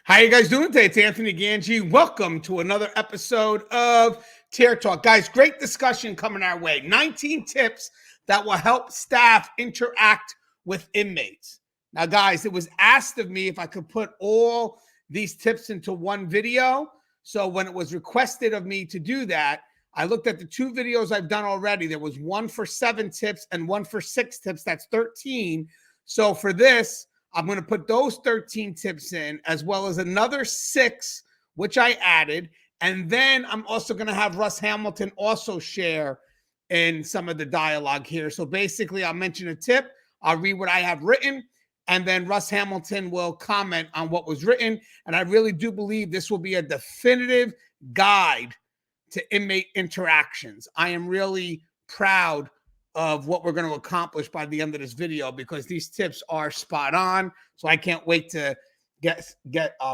How you guys doing today? It's Anthony Gangi. Welcome to another episode of Tear Talk. Guys, great discussion coming our way. 19 tips that will help staff interact with inmates. Now, guys, it was asked of me if I could put all these tips into one video. So when it was requested of me to do that, I looked at the two videos I've done already. There was one for 7 tips and one for 6 tips. That's 13. So for this, I'm going to put those 13 tips in, as well as another 6, which I added. And then I'm also going to have Russ Hamilton also share in some of the dialogue here. So basically, I'll mention a tip, I'll read what I have written, and then Russ Hamilton will comment on what was written. And I really do believe this will be a definitive guide to inmate interactions. I am really proud of what we're going to accomplish by the end of this video, because these tips are spot on. So I can't wait to get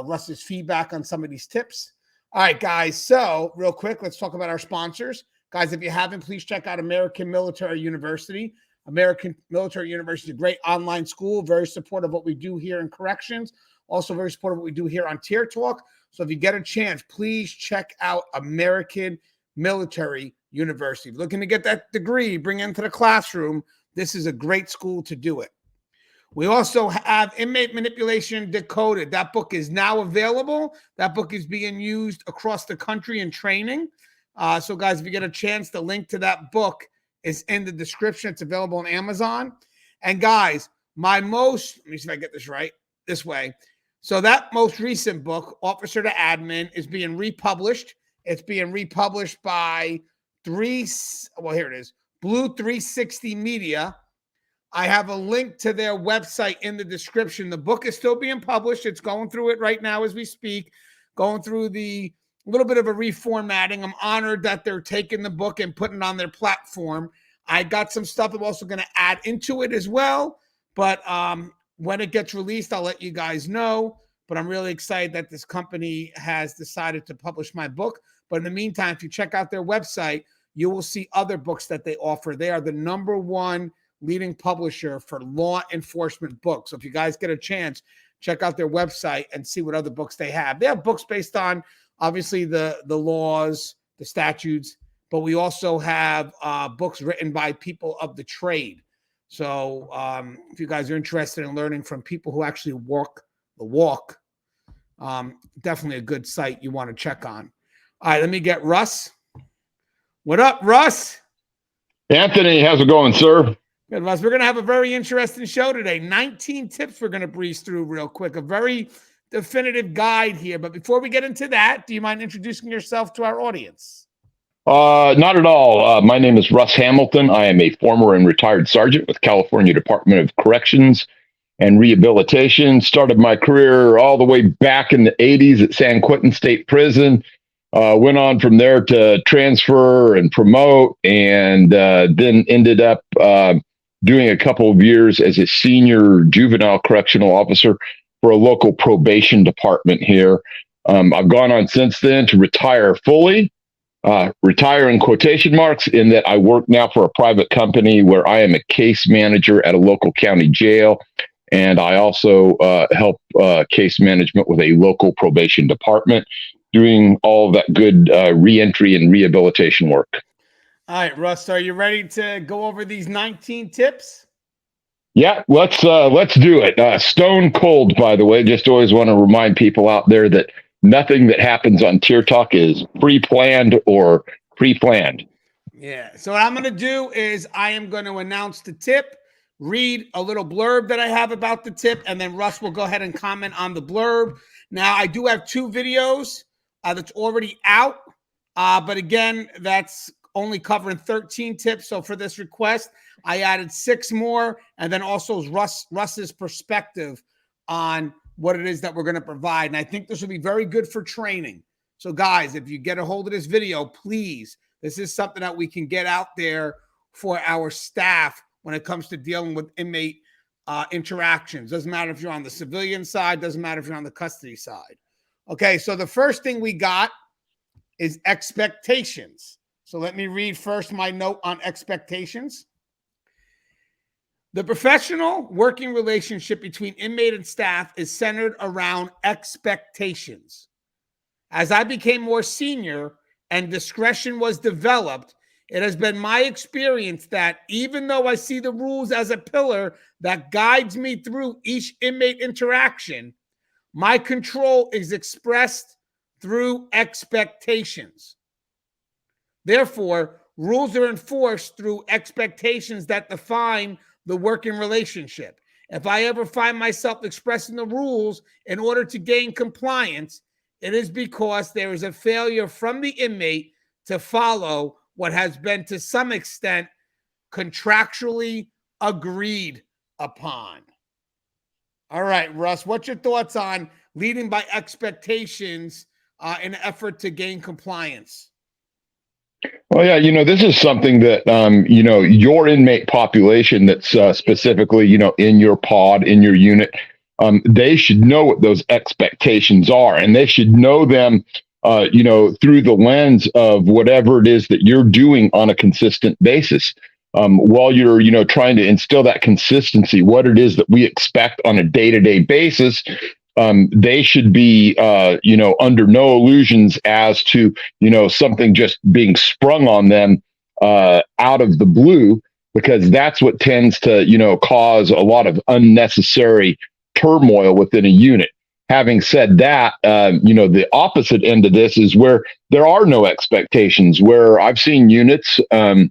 Russ's feedback on some of these tips. All right, guys. So real quick, let's talk about our sponsors. Guys, if you haven't, please check out American Military University. American Military University is a great online school, very supportive of what we do here in corrections. Also very supportive of what we do here on Tear Talk. So if you get a chance, please check out American Military University. If you're looking to get that degree, bring it into the classroom, this is a great school to do it. We also have Inmate Manipulation Decoded. That book is now available. That book is being used across the country in training. So guys, if you get a chance, the link to that book is in the description. It's available on Amazon. And guys, let me see if I get this right, this way. So that most recent book, Officer to Admin, is being republished. It's being republished by Blue 360 Media. I have a link to their website in the description. The book is still being published. It's going through it right now as we speak, going through the little bit of a reformatting. I'm honored that they're taking the book and putting it on their platform. I got some stuff I'm also going to add into it as well. But when it gets released, I'll let you guys know. But I'm really excited that this company has decided to publish my book. But in the meantime, if you check out their website, you will see other books that they offer. They are the #1 leading publisher for law enforcement books. So if you guys get a chance, check out their website and see what other books they have. They have books based on, obviously, the laws, the statutes, but we also have books written by people of the trade. So if you guys are interested in learning from people who actually walk the walk, definitely a good site you want to check on. All right, let me get Russ. What up, Russ? Anthony, how's it going, sir? Good, Russ. We're going to have a very interesting show today. 19 tips we're going to breeze through real quick. A very definitive guide here. But before we get into that, do you mind introducing yourself to our audience? Not at all. My name is Russ Hamilton. I am a former and retired sergeant with California Department of Corrections and Rehabilitation. Started my career all the way back in the 80s at San Quentin State Prison. Went on from there to transfer and promote, and then ended up doing a couple of years as a senior juvenile correctional officer for a local probation department here. I've gone on since then to retire fully, retire in quotation marks, in that I work now for a private company where I am a case manager at a local county jail. And I also help case management with a local probation department, doing all of that good reentry and rehabilitation work. All right, Russ, are you ready to go over these 19 tips? Yeah, let's do it. Stone cold, by the way. Just always want to remind people out there that nothing that happens on Tear Talk is pre-planned or pre-planned. Yeah. So what I'm going to do is I am going to announce the tip, read a little blurb that I have about the tip, and then Russ will go ahead and comment on the blurb. Now, I do have 2 videos that's already out, but again, that's only covering 13 tips. So for this request, I added 6 more, and then also Russ's perspective on what it is that we're going to provide. And I think this will be very good for training. So guys, if you get a hold of this video, please, this is something that we can get out there for our staff when it comes to dealing with inmate interactions. Doesn't matter if you're on the civilian side, doesn't matter if you're on the custody side. Okay, so the first thing we got is expectations. So let me read first my note on expectations. The professional working relationship between inmate and staff is centered around expectations. As I became more senior and discretion was developed, it has been my experience that even though I see the rules as a pillar that guides me through each inmate interaction, my control is expressed through expectations. Therefore, rules are enforced through expectations that define the working relationship. If I ever find myself expressing the rules in order to gain compliance, it is because there is a failure from the inmate to follow what has been to some extent contractually agreed upon. All right, Russ, what's your thoughts on leading by expectations in an effort to gain compliance? Well, yeah, this is something that, your inmate population that's specifically, in your pod, in your unit, they should know what those expectations are, and they should know them, through the lens of whatever it is that you're doing on a consistent basis. While you're, trying to instill that consistency, what it is that we expect on a day-to-day basis, they should be, under no illusions as to, something just being sprung on them out of the blue, because that's what tends to, cause a lot of unnecessary turmoil within a unit. Having said that, the opposite end of this is where there are no expectations, where I've seen units, and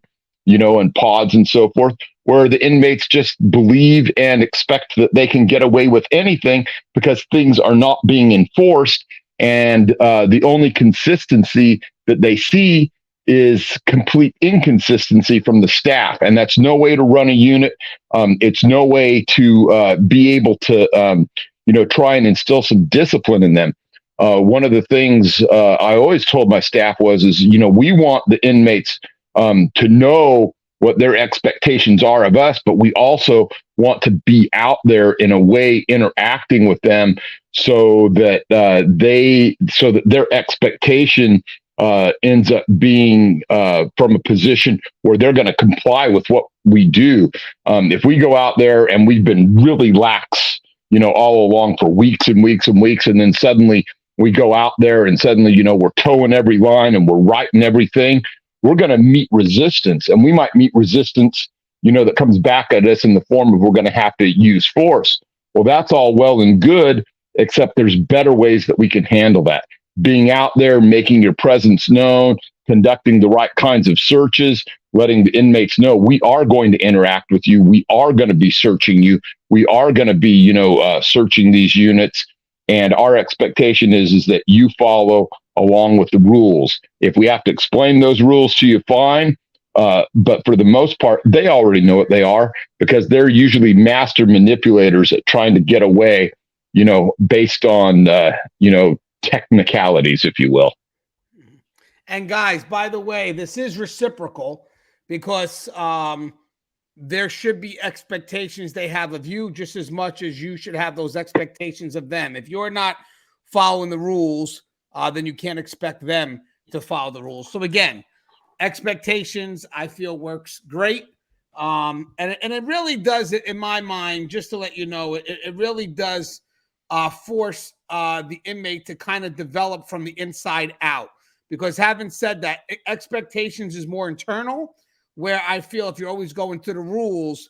pods and so forth, where the inmates just believe and expect that they can get away with anything because things are not being enforced. And the only consistency that they see is complete inconsistency from the staff. And that's no way to run a unit. It's no way to be able to, try and instill some discipline in them. One of the things I always told my staff is, we want the inmates to know what their expectations are of us, but we also want to be out there in a way interacting with them so that their expectation ends up being from a position where they're going to comply with what we do. If we go out there and we've been really lax, all along for weeks and weeks and weeks, and then suddenly we go out there and suddenly, we're towing every line and we're writing everything, we're going to meet resistance, and we might meet resistance, that comes back at us in the form of we're going to have to use force. Well, that's all well and good, except there's better ways that we can handle that. Being out there, making your presence known, conducting the right kinds of searches, letting the inmates know we are going to interact with you. We are going to be searching you. We are going to be, searching these units. And our expectation is that you follow along with the rules. If we have to explain those rules to you, fine. But for the most part, they already know what they are, because they're usually master manipulators at trying to get away, based on, technicalities, if you will. And guys, by the way, this is reciprocal, because there should be expectations they have of you just as much as you should have those expectations of them. If you're not following the rules, then you can't expect them to follow the rules. So again, expectations, I feel, works great. And it really does, in my mind, just to let you know, it really does force the inmate to kind of develop from the inside out. Because having said that, expectations is more internal, where I feel if you're always going to the rules,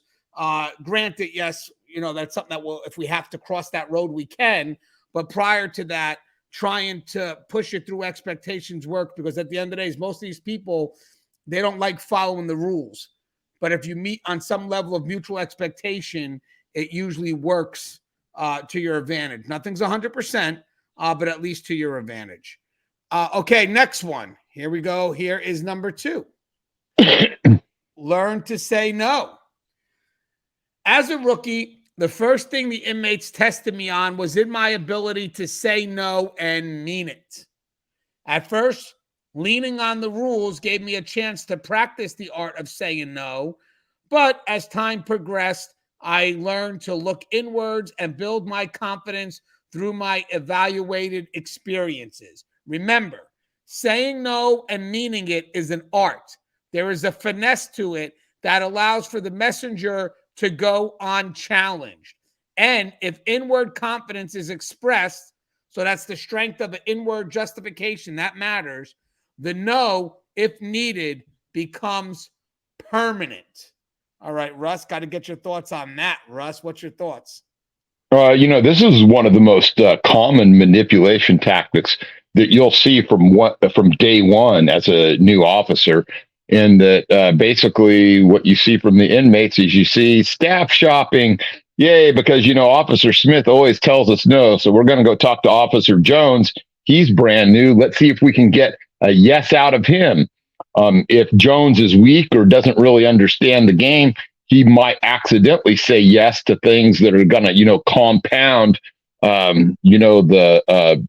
granted, yes, that's something that if we have to cross that road, we can. But prior to that, trying to push it through expectations work, because at the end of the day, most of these people, they don't like following the rules. But if you meet on some level of mutual expectation, it usually works to your advantage. Nothing's 100%, but at least to your advantage. Okay, next one. Here we go. Here is number 2. Learn to say no. As a rookie, the first thing the inmates tested me on was in my ability to say no and mean it. At first, leaning on the rules gave me a chance to practice the art of saying no, but as time progressed, I learned to look inwards and build my confidence through my evaluated experiences. Remember, saying no and meaning it is an art. There is a finesse to it that allows for the messenger to go unchallenged. And if inward confidence is expressed, so that's the strength of an inward justification, that matters, the no, if needed, becomes permanent. All right, Russ, got to get your thoughts on that. Russ, what's your thoughts? This is one of the most common manipulation tactics that you'll see from day one as a new officer. And that basically what you see from the inmates is you see staff shopping. Yay, because, Officer Smith always tells us no. So we're going to go talk to Officer Jones. He's brand new. Let's see if we can get a yes out of him. If Jones is weak or doesn't really understand the game, he might accidentally say yes to things that are going to, compound, the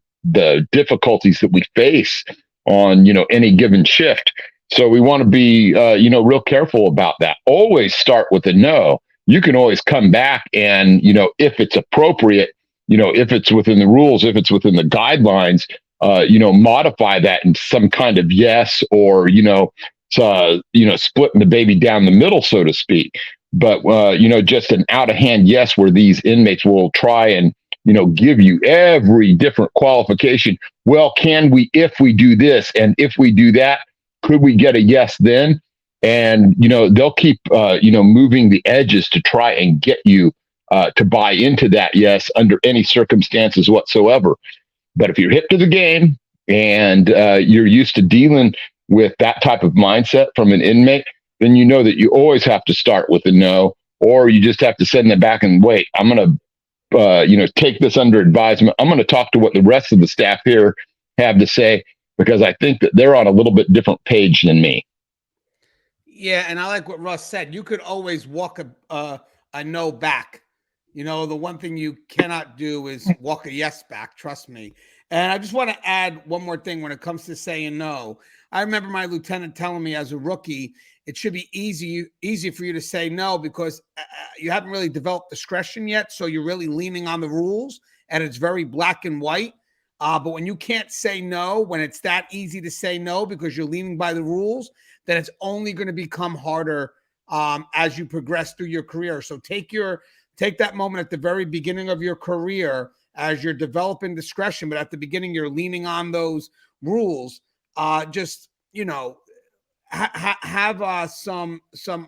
difficulties that we face on, any given shift. So we want to be, real careful about that. Always start with a no. You can always come back and, if it's appropriate, if it's within the rules, if it's within the guidelines, modify that into some kind of yes, or, splitting the baby down the middle, so to speak. But, just an out of hand yes, where these inmates will try and, give you every different qualification. Well, can we, if we do this and if we do that, could we get a yes then? And, they'll keep, moving the edges to try and get you to buy into that yes under any circumstances whatsoever. But if you're hip to the game and you're used to dealing with that type of mindset from an inmate, then you know that you always have to start with a no, or you just have to send it back and wait. I'm going to, take this under advisement. I'm going to talk to what the rest of the staff here have to say, because I think that they're on a little bit different page than me. Yeah, and I like what Russ said. You could always walk a no back. The one thing you cannot do is walk a yes back, trust me. And I just want to add one more thing when it comes to saying no. I remember my lieutenant telling me as a rookie, it should be easy for you to say no because you haven't really developed discretion yet. So you're really leaning on the rules and it's very black and white. But when you can't say no, when it's that easy to say no because you're leaning by the rules, then it's only going to become harder as you progress through your career. So take that moment at the very beginning of your career as you're developing discretion, but at the beginning you're leaning on those rules. Have some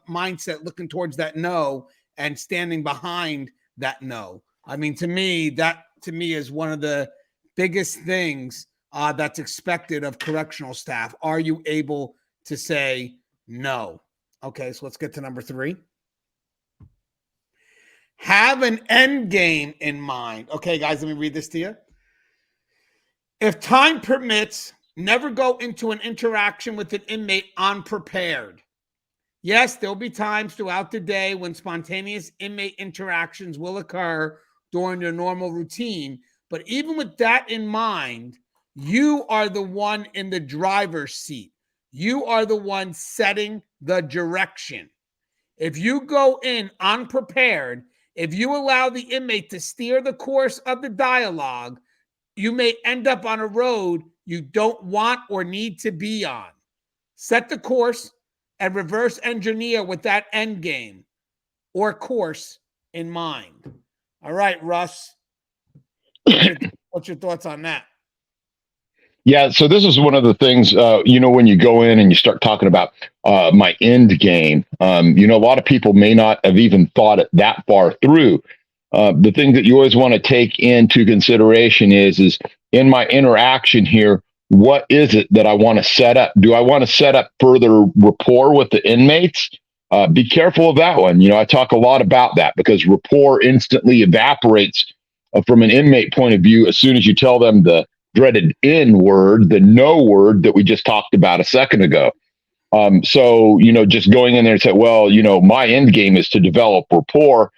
mindset looking towards that no and standing behind that no. I mean, to me is one of the biggest things that's expected of correctional staff. Are you able to say no? Okay, so let's get to number 3. Have an end game in mind. Okay, guys, let me read this to you. If time permits, never go into an interaction with an inmate unprepared. Yes, there'll be times throughout the day when spontaneous inmate interactions will occur during your normal routine. But even with that in mind, you are the one in the driver's seat. You are the one setting the direction. If you go in unprepared, if you allow the inmate to steer the course of the dialogue, you may end up on a road you don't want or need to be on. Set the course and reverse engineer with that end game or course in mind. All right, Russ. What's your thoughts on that? Yeah, so this is one of the things, when you go in and you start talking about my end game, a lot of people may not have even thought it that far through. The thing that you always want to take into consideration is in my interaction here, what is it that I want to set up? Do I want to set up further rapport with the inmates? Be careful of that one. I talk a lot about that because rapport instantly evaporates from an inmate point of view as soon as you tell them the dreaded N word, the no word that we just talked about a second ago. So, just going in there and say, well, my end game is to develop rapport,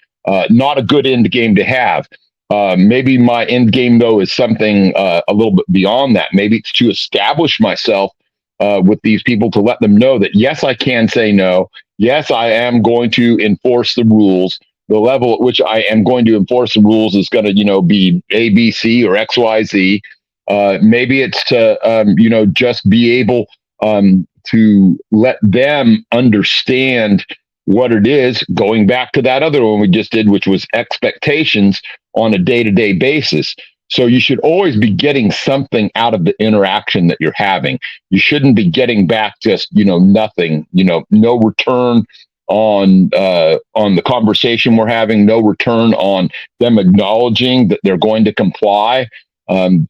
not a good end game to have. Maybe my end game, though, is something a little bit beyond that. Maybe it's to establish myself with these people to let them know that, yes, I can say no. Yes, I am going to enforce the rules. The level at which I am going to enforce the rules is going to, be A, B, C, or X, Y, Z. Maybe it's to, just be able to let them understand what it is, going back to that other one we just did, which was expectations on a day-to-day basis. So you should always be getting something out of the interaction that you're having. You shouldn't be getting back just, nothing, no return on the conversation we're having, no return on them acknowledging that they're going to comply.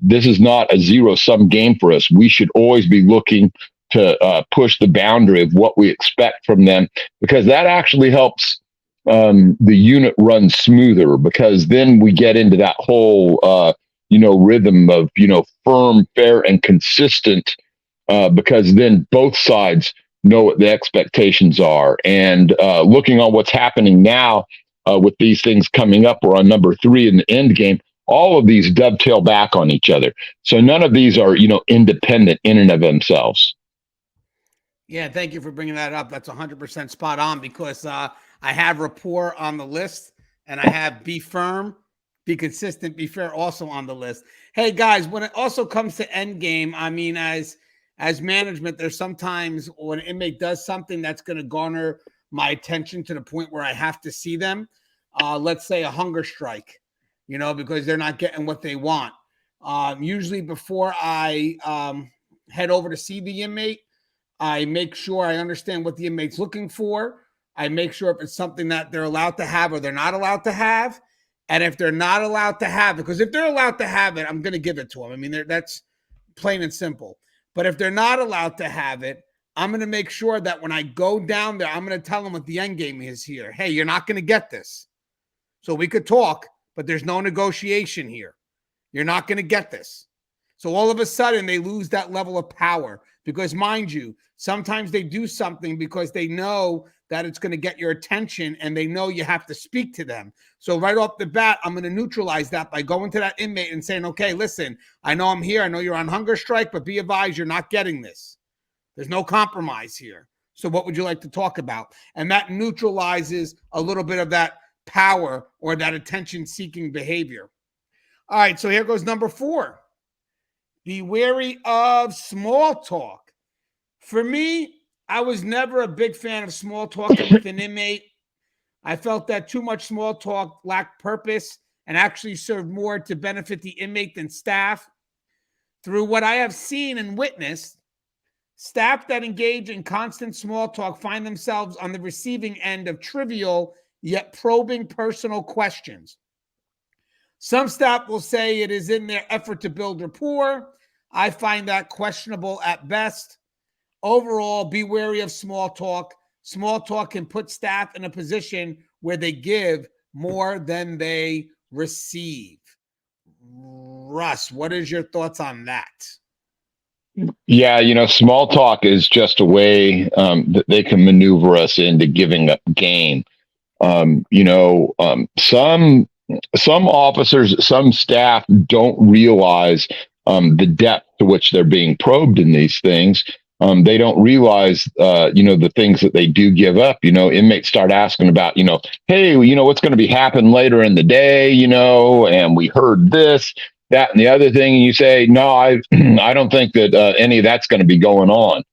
This is not a zero-sum game for us. We should always be looking to push the boundary of what we expect from them, because that actually helps the unit run smoother, because then we get into that whole rhythm of firm, fair, and consistent, because then both sides know what the expectations are. And looking on what's happening now with these things coming up, we're on number 3 in the end game. All of these dovetail back on each other. So none of these are, independent in and of themselves. Yeah, thank you for bringing that up. That's 100% spot on, because I have rapport on the list, and I have be firm, be consistent, be fair also on the list. Hey, guys, when it also comes to end game, I mean, as management, there's sometimes when an inmate does something that's going to garner my attention to the point where I have to see them. Let's say a hunger strike, because they're not getting what they want. Usually before I head over to see the inmate, I make sure I understand what the inmate's looking for. I make sure if it's something that they're allowed to have or they're not allowed to have. And if they're not allowed to have it, because if they're allowed to have it, I'm going to give it to them. I mean, that's plain and simple. But if they're not allowed to have it, I'm going to make sure that when I go down there, I'm going to tell them what the end game is here. Hey, you're not going to get this. So we could talk, but there's no negotiation here. You're not going to get this. So all of a sudden, they lose that level of power, because, mind you, sometimes they do something because they know that it's going to get your attention, and they know you have to speak to them. So right off the bat, I'm going to neutralize that by going to that inmate and saying, okay, listen, I know I'm here. I know you're on hunger strike, but be advised, you're not getting this. There's no compromise here. So what would you like to talk about? And that neutralizes a little bit of that power or that attention-seeking behavior. All right, so here goes number 4. Be wary of small talk. For me, I was never a big fan of small talking with an inmate. I felt that too much small talk lacked purpose and actually served more to benefit the inmate than staff. Through what I have seen and witnessed, staff that engage in constant small talk find themselves on the receiving end of trivial yet probing personal questions. Some staff will say it is in their effort to build rapport. I find that questionable at best. Overall, be wary of small talk. Small talk can put staff in a position where they give more than they receive. Russ, what is your thoughts on that? Yeah, small talk is just a way that they can maneuver us into giving up game. Some officers, some staff don't realize the depth to which they're being probed in these things. They don't realize, the things that they do give up. Inmates start asking about, hey, what's going to be happening later in the day, and we heard this, that, and the other thing. And you say, no, I don't think that any of that's going to be going on.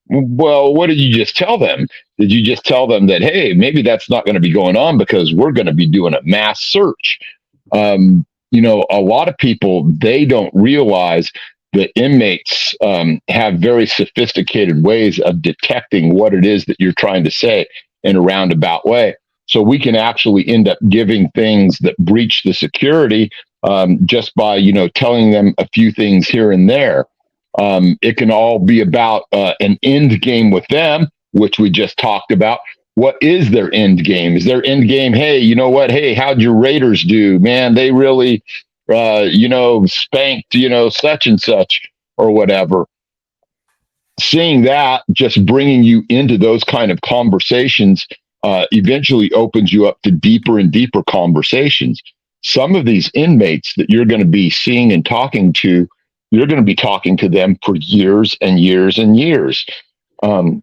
Well, what did you just tell them? Did you just tell them that, hey, maybe that's not going to be going on because we're going to be doing a mass search? A lot of people, they don't realize that inmates have very sophisticated ways of detecting what it is that you're trying to say in a roundabout way. So we can actually end up giving things that breach the security just by, telling them a few things here and there. It can all be about an end game with them, which we just talked about. What is their end game? Is their end game, hey, you know what? Hey, how'd your Raiders do? Man, they really, spanked, such and such or whatever. Seeing that, just bringing you into those kind of conversations eventually opens you up to deeper and deeper conversations. Some of these inmates that you're going to be seeing and talking to, you're going to be talking to them for years and years and years.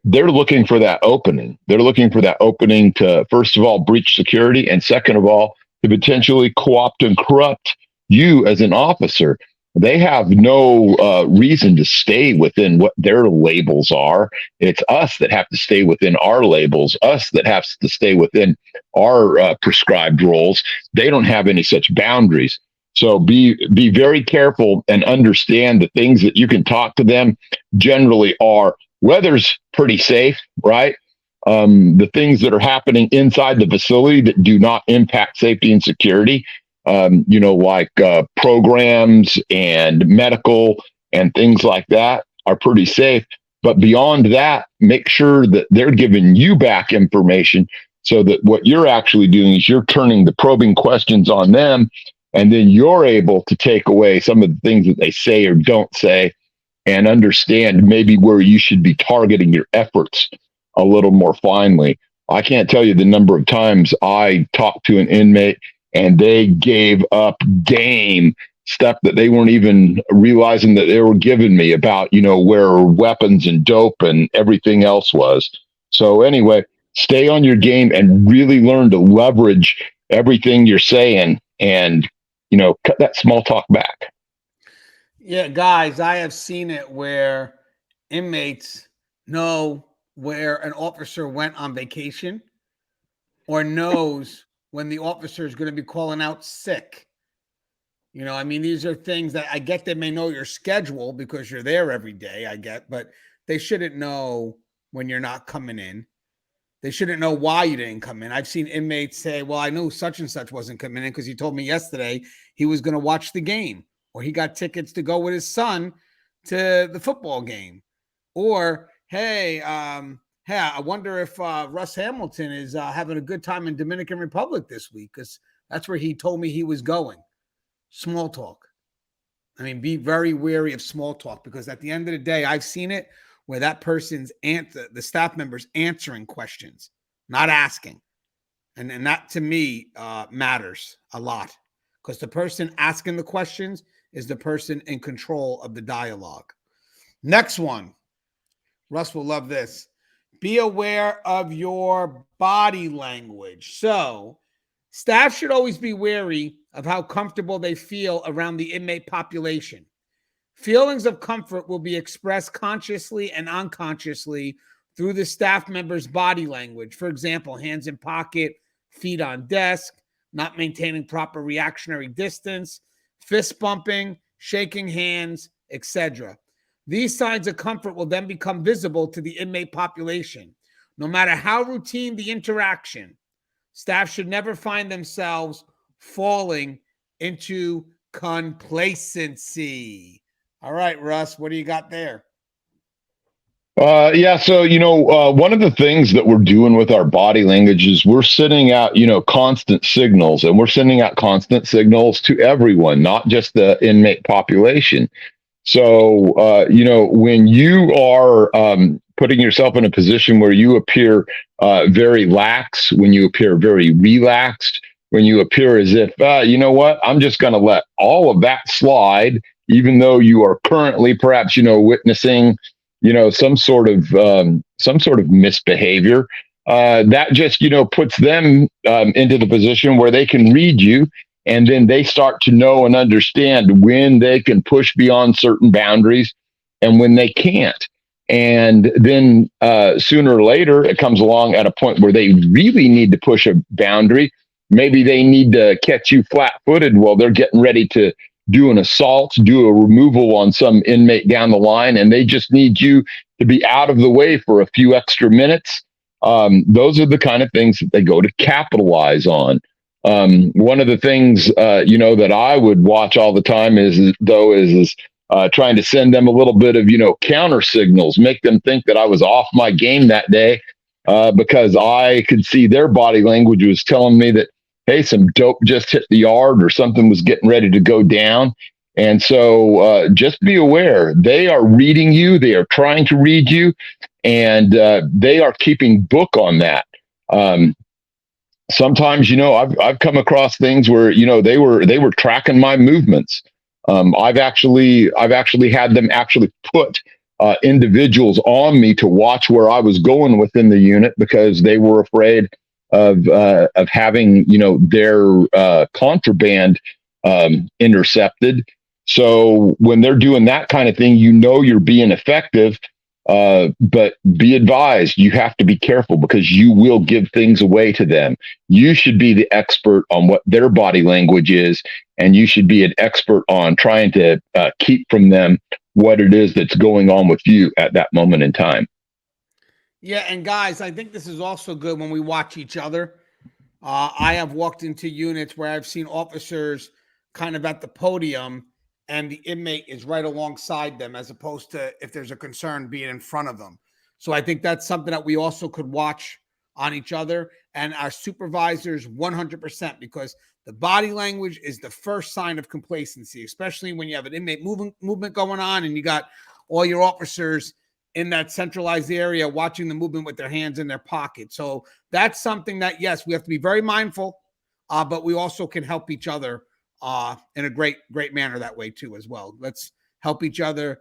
They're looking for that opening. They're looking for that opening to, first of all, breach security, and second of all, to potentially co-opt and corrupt you as an officer. they have no reason to stay within what their labels are. It's us that have to stay within our labels, us that have to stay within our prescribed roles. They don't have any such boundaries. So be very careful and understand the things that you can talk to them generally are. Weather's pretty safe, right? The things that are happening inside the facility that do not impact safety and security, like programs and medical and things like that are pretty safe. But beyond that, make sure that they're giving you back information so that what you're actually doing is you're turning the probing questions on them, and then you're able to take away some of the things that they say or don't say and understand maybe where you should be targeting your efforts a little more finely. I can't tell you the number of times I talked to an inmate and they gave up game stuff that they weren't even realizing that they were giving me about, where weapons and dope and everything else was. So anyway, stay on your game and really learn to leverage everything you're saying and, cut that small talk back. Yeah, guys, I have seen it where inmates know where an officer went on vacation or knows when the officer is going to be calling out sick. These are things that I get. They may know your schedule because you're there every day, I get, but they shouldn't know when you're not coming in. They shouldn't know why you didn't come in. I've seen inmates say, well, I knew such and such wasn't coming in because he told me yesterday he was going to watch the game, or he got tickets to go with his son to the football game. Or, hey, I wonder if Russ Hamilton is having a good time in Dominican Republic this week because that's where he told me he was going. Small talk. Be very wary of small talk because at the end of the day, I've seen it where that person's the staff member's answering questions, not asking. And that to me matters a lot because the person asking the questions is the person in control of the dialogue. Next one. Russ will love this. Be aware of your body language. So staff should always be wary of how comfortable they feel around the inmate population. Feelings of comfort will be expressed consciously and unconsciously through the staff member's body language. For example, hands in pocket, feet on desk, not maintaining proper reactionary distance, fist bumping, shaking hands, etc. These signs of comfort will then become visible to the inmate population. No matter how routine the interaction, staff should never find themselves falling into complacency. All right, Russ, what do you got there? So one of the things that we're doing with our body language is we're sending out, constant signals, and we're sending out constant signals to everyone, not just the inmate population. So, when you are putting yourself in a position where you appear very lax, when you appear very relaxed, when you appear as if, I'm just going to let all of that slide, even though you are currently perhaps, witnessing, some sort of misbehavior, that just, puts them into the position where they can read you. And then they start to know and understand when they can push beyond certain boundaries and when they can't. And then sooner or later, it comes along at a point where they really need to push a boundary. Maybe they need to catch you flat-footed while they're getting ready to do an assault, do a removal on some inmate down the line, and they just need you to be out of the way for a few extra minutes. Those are the kind of things that they go to capitalize on. One of the things, that I would watch all the time is trying to send them a little bit of, counter signals, make them think that I was off my game that day, because I could see their body language was telling me that, hey, some dope just hit the yard or something was getting ready to go down. And so just be aware, they are reading you, they are trying to read you, and they are keeping book on that. Sometimes, I've come across things where, they were tracking my movements. I've actually had them actually put individuals on me to watch where I was going within the unit because they were afraid of having, their contraband intercepted. So when they're doing that kind of thing, you're being effective. But be advised, you have to be careful because you will give things away to them. You should be the expert on what their body language is, and you should be an expert on trying to keep from them what it is that's going on with you at that moment in time. Yeah, and guys, I think this is also good when we watch each other. I have walked into units where I've seen officers kind of at the podium and the inmate is right alongside them, as opposed to, if there's a concern, being in front of them. So I think that's something that we also could watch on each other and our supervisors 100%, because the body language is the first sign of complacency, especially when you have an inmate movement going on and you got all your officers in that centralized area watching the movement with their hands in their pocket. So that's something that, yes, we have to be very mindful, but we also can help each other in a great manner that way too as well. Let's help each other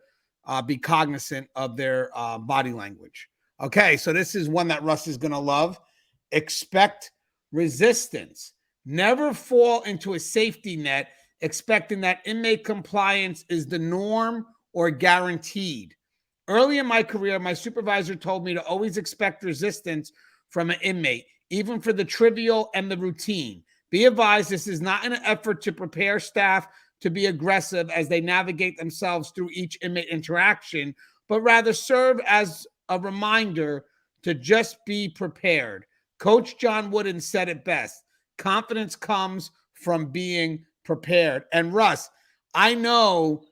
be cognizant of their body language. Okay, so this is one that Russ is going to love. Expect resistance. Never fall into a safety net expecting that inmate compliance is the norm or guaranteed. Early in my career, my supervisor told me to always expect resistance from an inmate, even for the trivial and the routine. Be advised, this is not an effort to prepare staff to be aggressive as they navigate themselves through each inmate interaction, but rather serve as a reminder to just be prepared. Coach John Wooden said it best. Confidence comes from being prepared. And Russ, I know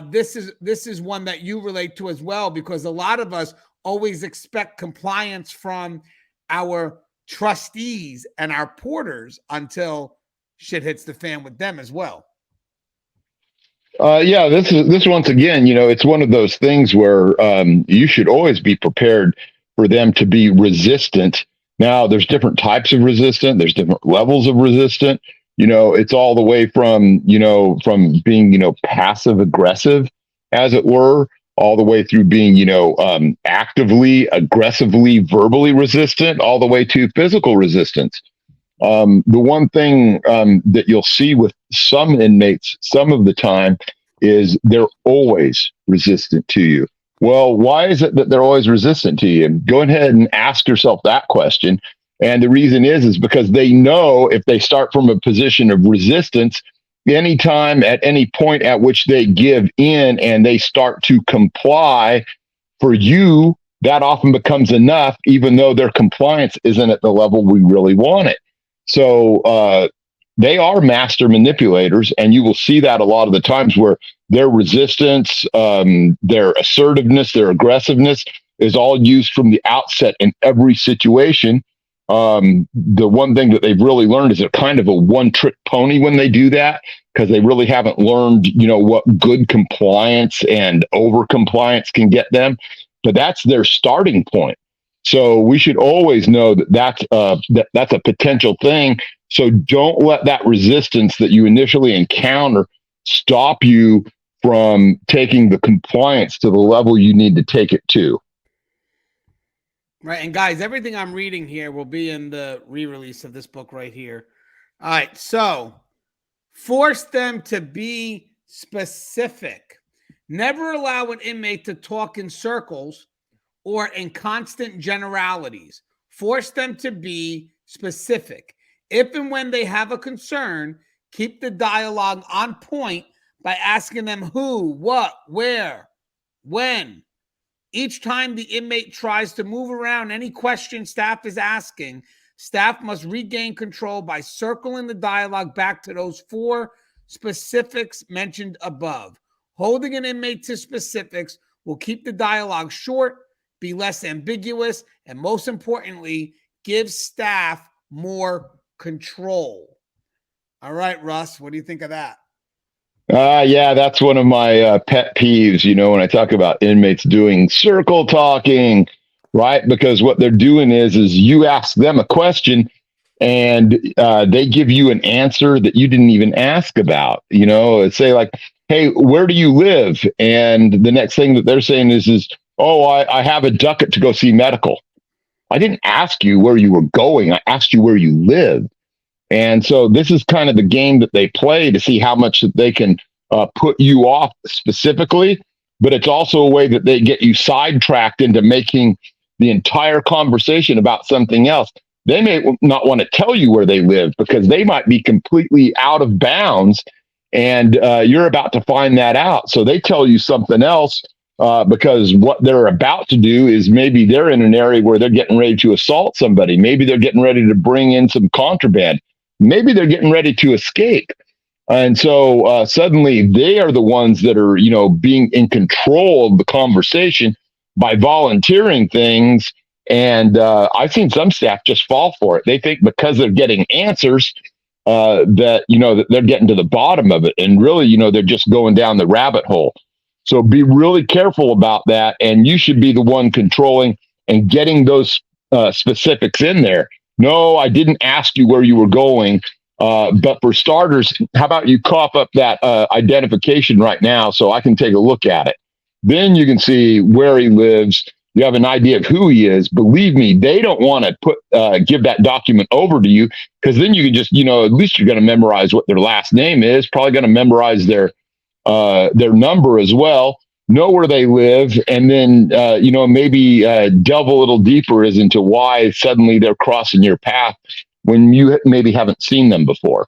this is one that you relate to as well, because a lot of us always expect compliance from our trustees and our porters until shit hits the fan with them as well. Yeah, this once again, it's one of those things where you should always be prepared for them to be resistant. Now, there's different types of resistant. There's different levels of resistant. It's all the way from being, passive aggressive, as it were, all the way through being, actively, aggressively, verbally resistant, all the way to physical resistance. The one thing that you'll see with some inmates some of the time is they're always resistant to you. Well, why is it that they're always resistant to you? Go ahead and ask yourself that question. And the reason is because they know if they start from a position of resistance, anytime at any point at which they give in and they start to comply for you, that often becomes enough, even though their compliance isn't at the level we really want it. So they are master manipulators, and you will see that a lot of the times where their resistance, their assertiveness, their aggressiveness is all used from the outset in every situation. The one thing that they've really learned is they're kind of a one-trick pony when they do that, because they really haven't learned, what good compliance and over compliance can get them. But that's their starting point. So we should always know that's a potential thing. So don't let that resistance that you initially encounter stop you from taking the compliance to the level you need to take it to. Right. And guys, everything I'm reading here will be in the re-release of this book right here. All right. So force them to be specific. Never allow an inmate to talk in circles or in constant generalities. Force them to be specific. If and when they have a concern, keep the dialogue on point by asking them who, what, where, when. Each time the inmate tries to move around any question staff is asking, staff must regain control by circling the dialogue back to those 4 specifics mentioned above. Holding an inmate to specifics will keep the dialogue short, be less ambiguous, and most importantly, give staff more control. All right, Russ, what do you think of that? Yeah, that's one of my pet peeves, when I talk about inmates doing circle talking, right? Because what they're doing is you ask them a question and they give you an answer that you didn't even ask about. Say like, hey, where do you live? And the next thing that they're saying is oh, I have a ducat to go see medical. I didn't ask you where you were going. I asked you where you live. And so this is kind of the game that they play to see how much that they can put you off specifically, but it's also a way that they get you sidetracked into making the entire conversation about something else. They may not want to tell you where they live because they might be completely out of bounds, and you're about to find that out. So they tell you something else because what they're about to do is maybe they're in an area where they're getting ready to assault somebody. Maybe they're getting ready to bring in some contraband. Maybe they're getting ready to escape. And so suddenly they are the ones that are, being in control of the conversation by volunteering things. And I've seen some staff just fall for it. They think because they're getting answers that they're getting to the bottom of it. And really, they're just going down the rabbit hole. So be really careful about that. And you should be the one controlling and getting those specifics in there. No, I didn't ask you where you were going. But for starters, how about you cough up that identification right now so I can take a look at it? Then you can see where he lives. You have an idea of who he is. Believe me, they don't want to give that document over to you because then you can just, at least you're going to memorize what their last name is. Probably going to memorize their number as well. Know where they live, and then maybe delve a little deeper as into why suddenly they're crossing your path when you maybe haven't seen them before.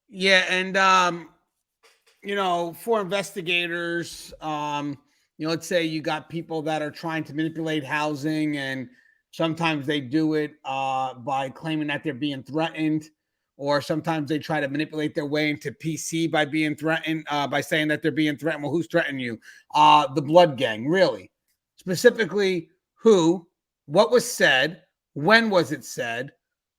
Yeah, and for investigators, let's say you got people that are trying to manipulate housing, and sometimes they do it by claiming that they're being threatened, or sometimes they try to manipulate their way into PC by being threatened, by saying that they're being threatened. Well, who's threatening you? The blood gang, really. Specifically, who, what was said, when was it said,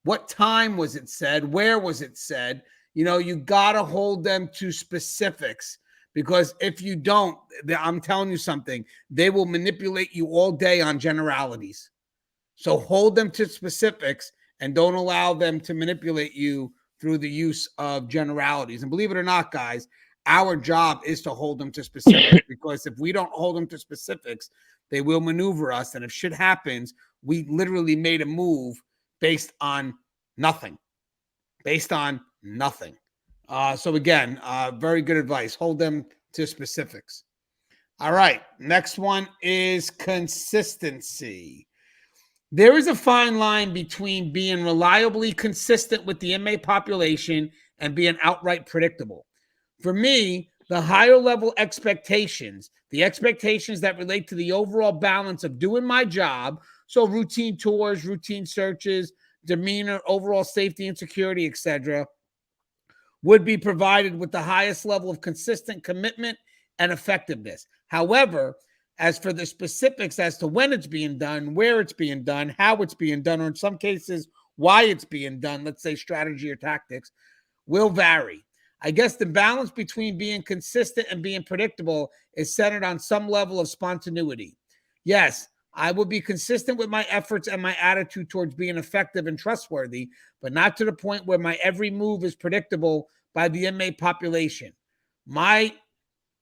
what time was it said, where was it said? You got to hold them to specifics, because if you don't, I'm telling you something, they will manipulate you all day on generalities. So hold them to specifics and don't allow them to manipulate you through the use of generalities. And believe it or not, guys, our job is to hold them to specifics, because if we don't hold them to specifics, they will maneuver us. And if shit happens, we literally made a move based on nothing. So again, very good advice. Hold them to specifics. All right. Next one is consistency. There is a fine line between being reliably consistent with the inmate population and being outright predictable. For me, the higher level expectations, the expectations that relate to the overall balance of doing my job, so routine tours, routine searches, demeanor, overall safety and security, etc., would be provided with the highest level of consistent commitment and effectiveness. However, as for the specifics as to when it's being done, where it's being done, how it's being done, or in some cases, why it's being done, let's say strategy or tactics, will vary. I guess the balance between being consistent and being predictable is centered on some level of spontaneity. Yes, I will be consistent with my efforts and my attitude towards being effective and trustworthy, but not to the point where my every move is predictable by the inmate population. My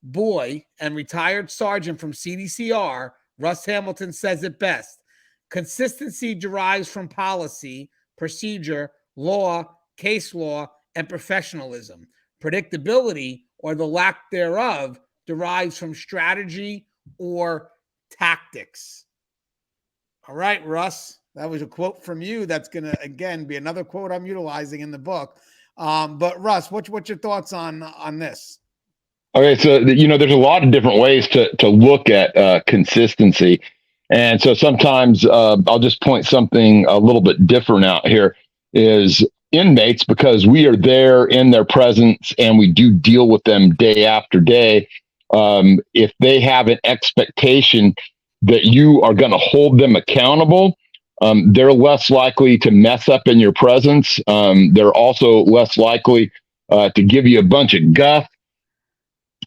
boy and retired sergeant from CDCR, Russ Hamilton, says it best. Consistency derives from policy, procedure, law, case law, and professionalism. Predictability, or the lack thereof, derives from strategy or tactics. All right, Russ, that was a quote from you. That's going to, again, be another quote I'm utilizing in the book. But Russ, what's your thoughts on this? Okay, so there's a lot of different ways to look at consistency, and so sometimes I'll just point something a little bit different out here. Is inmates, because we are there in their presence and we do deal with them day after day. If they have an expectation that you are going to hold them accountable, they're less likely to mess up in your presence. They're also less likely to give you a bunch of guff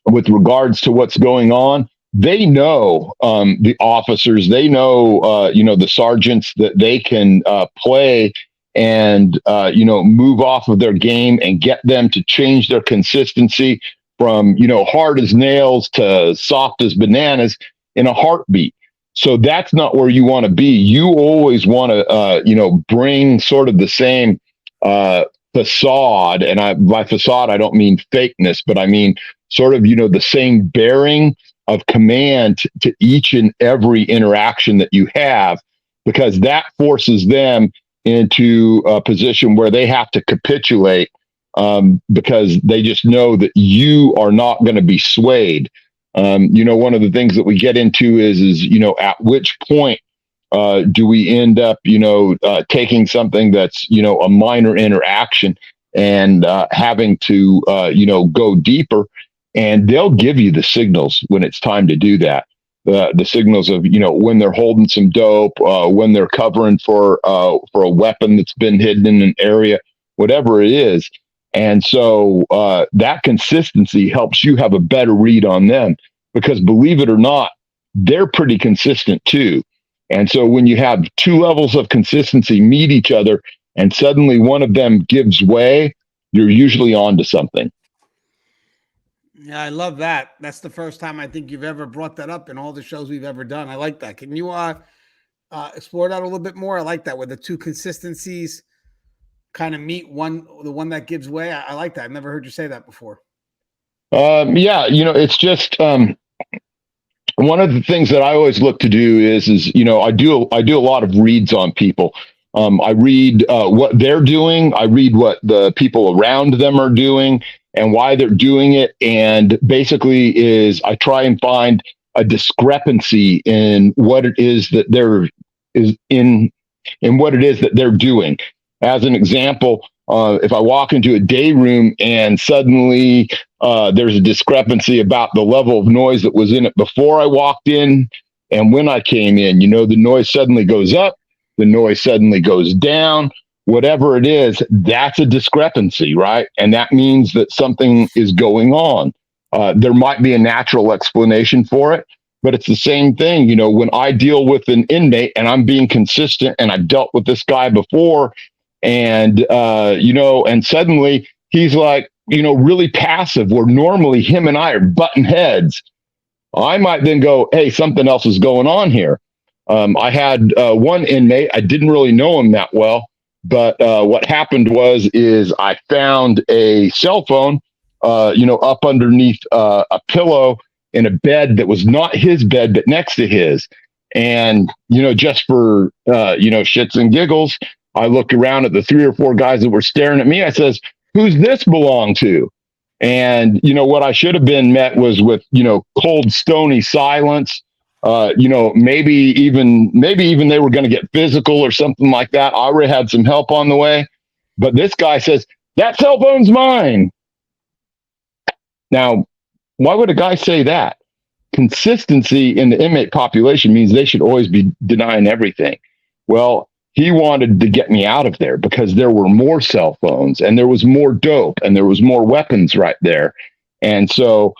with regards to what's going on. They know the officers, they know, the sergeants that they can play and, move off of their game and get them to change their consistency from, hard as nails to soft as bananas in a heartbeat. So that's not where you want to be. You always want to, bring sort of the same facade, and by facade, I don't mean fakeness, but I mean sort of, the same bearing of command to each and every interaction that you have, because that forces them into a position where they have to capitulate, because they just know that you are not going to be swayed. One of the things that we get into is at which point do we end up, taking something that's, a minor interaction and having to, go deeper. And they'll give you the signals when it's time to do that. The signals of, when they're holding some dope, when they're covering for a weapon that's been hidden in an area, whatever it is. And so that consistency helps you have a better read on them, because believe it or not, they're pretty consistent too. And so when you have two levels of consistency meet each other and suddenly one of them gives way, you're usually on to something. Yeah, I love that. That's the first time I think you've ever brought that up in all the shows we've ever done. I like that. Can you explore that a little bit more? I like that, where the two consistencies kind of meet the one that gives way. I like that. I've never heard you say that before. Yeah, it's just one of the things that I always look to do is I do a lot of reads on people. I read what they're doing. I read what the people around them are doing and why they're doing it. And basically I try and find a discrepancy in what it is that what it is that they're doing. As an example, if I walk into a day room and suddenly there's a discrepancy about the level of noise that was in it before I walked in and when I came in, the noise suddenly goes up, the noise suddenly goes down, whatever it is, that's a discrepancy, right? And that means that something is going on. There might be a natural explanation for it, but it's the same thing. When I deal with an inmate and I'm being consistent and I've dealt with this guy before, and and suddenly he's like, really passive, where normally him and I are butting heads, I might then go, hey, something else is going on here. I had one inmate, I didn't really know him that well, but what happened is I found a cell phone, up underneath a pillow in a bed that was not his bed, but next to his. And, just for, shits and giggles, I looked around at the 3 or 4 guys that were staring at me. I says, who's this belong to? And, what I should have been met was with, cold, stony silence. Maybe even they were going to get physical or something like that. I already had some help on the way. But this guy says, that cell phone's mine. Now, why would a guy say that? Consistency in the inmate population means they should always be denying everything. Well, he wanted to get me out of there because there were more cell phones and there was more dope and there was more weapons right there. And so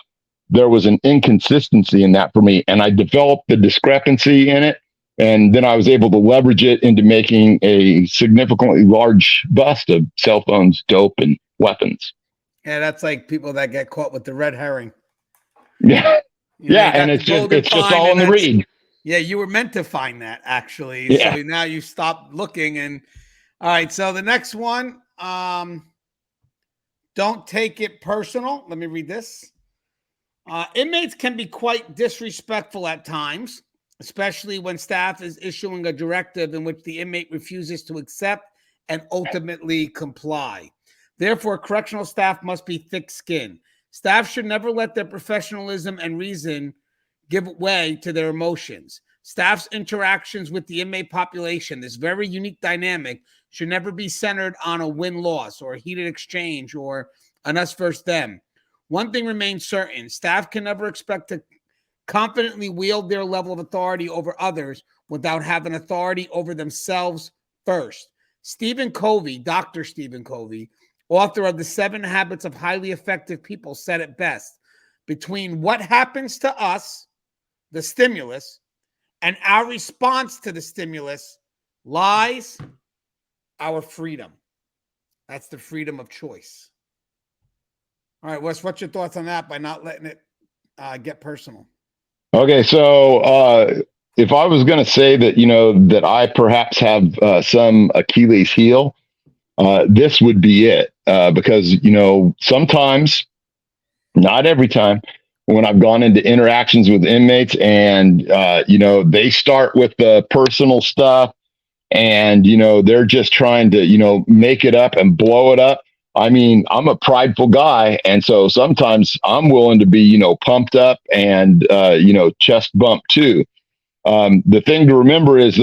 there was an inconsistency in that for me. And I developed the discrepancy in it. And then I was able to leverage it into making a significantly large bust of cell phones, dope, and weapons. Yeah, that's like people that get caught with the red herring. Yeah. And it's just all in the read. Yeah, you were meant to find that, actually. Yeah. So now you stopped looking. And all right, so the next one, don't take it personal. Let me read this. Inmates can be quite disrespectful at times, especially when staff is issuing a directive in which the inmate refuses to accept and ultimately comply. Therefore, correctional staff must be thick-skinned. Staff should never let their professionalism and reason give way to their emotions. Staff's interactions with the inmate population, this very unique dynamic, should never be centered on a win-loss or a heated exchange or an us versus them. One thing remains certain: staff can never expect to confidently wield their level of authority over others without having authority over themselves first. Dr. Stephen Covey, author of The 7 Habits of Highly Effective People, said it best: between what happens to us, the stimulus, and our response to the stimulus lies our freedom. That's the freedom of choice. All right, Wes, what's your thoughts on that by not letting it get personal? Okay, so if I was going to say that, that I perhaps have some Achilles heel, this would be it. Because, sometimes, not every time, when I've gone into interactions with inmates and, they start with the personal stuff and, they're just trying to, make it up and blow it up. I mean, I'm a prideful guy. And so sometimes I'm willing to be, pumped up and, chest bump too. The thing to remember is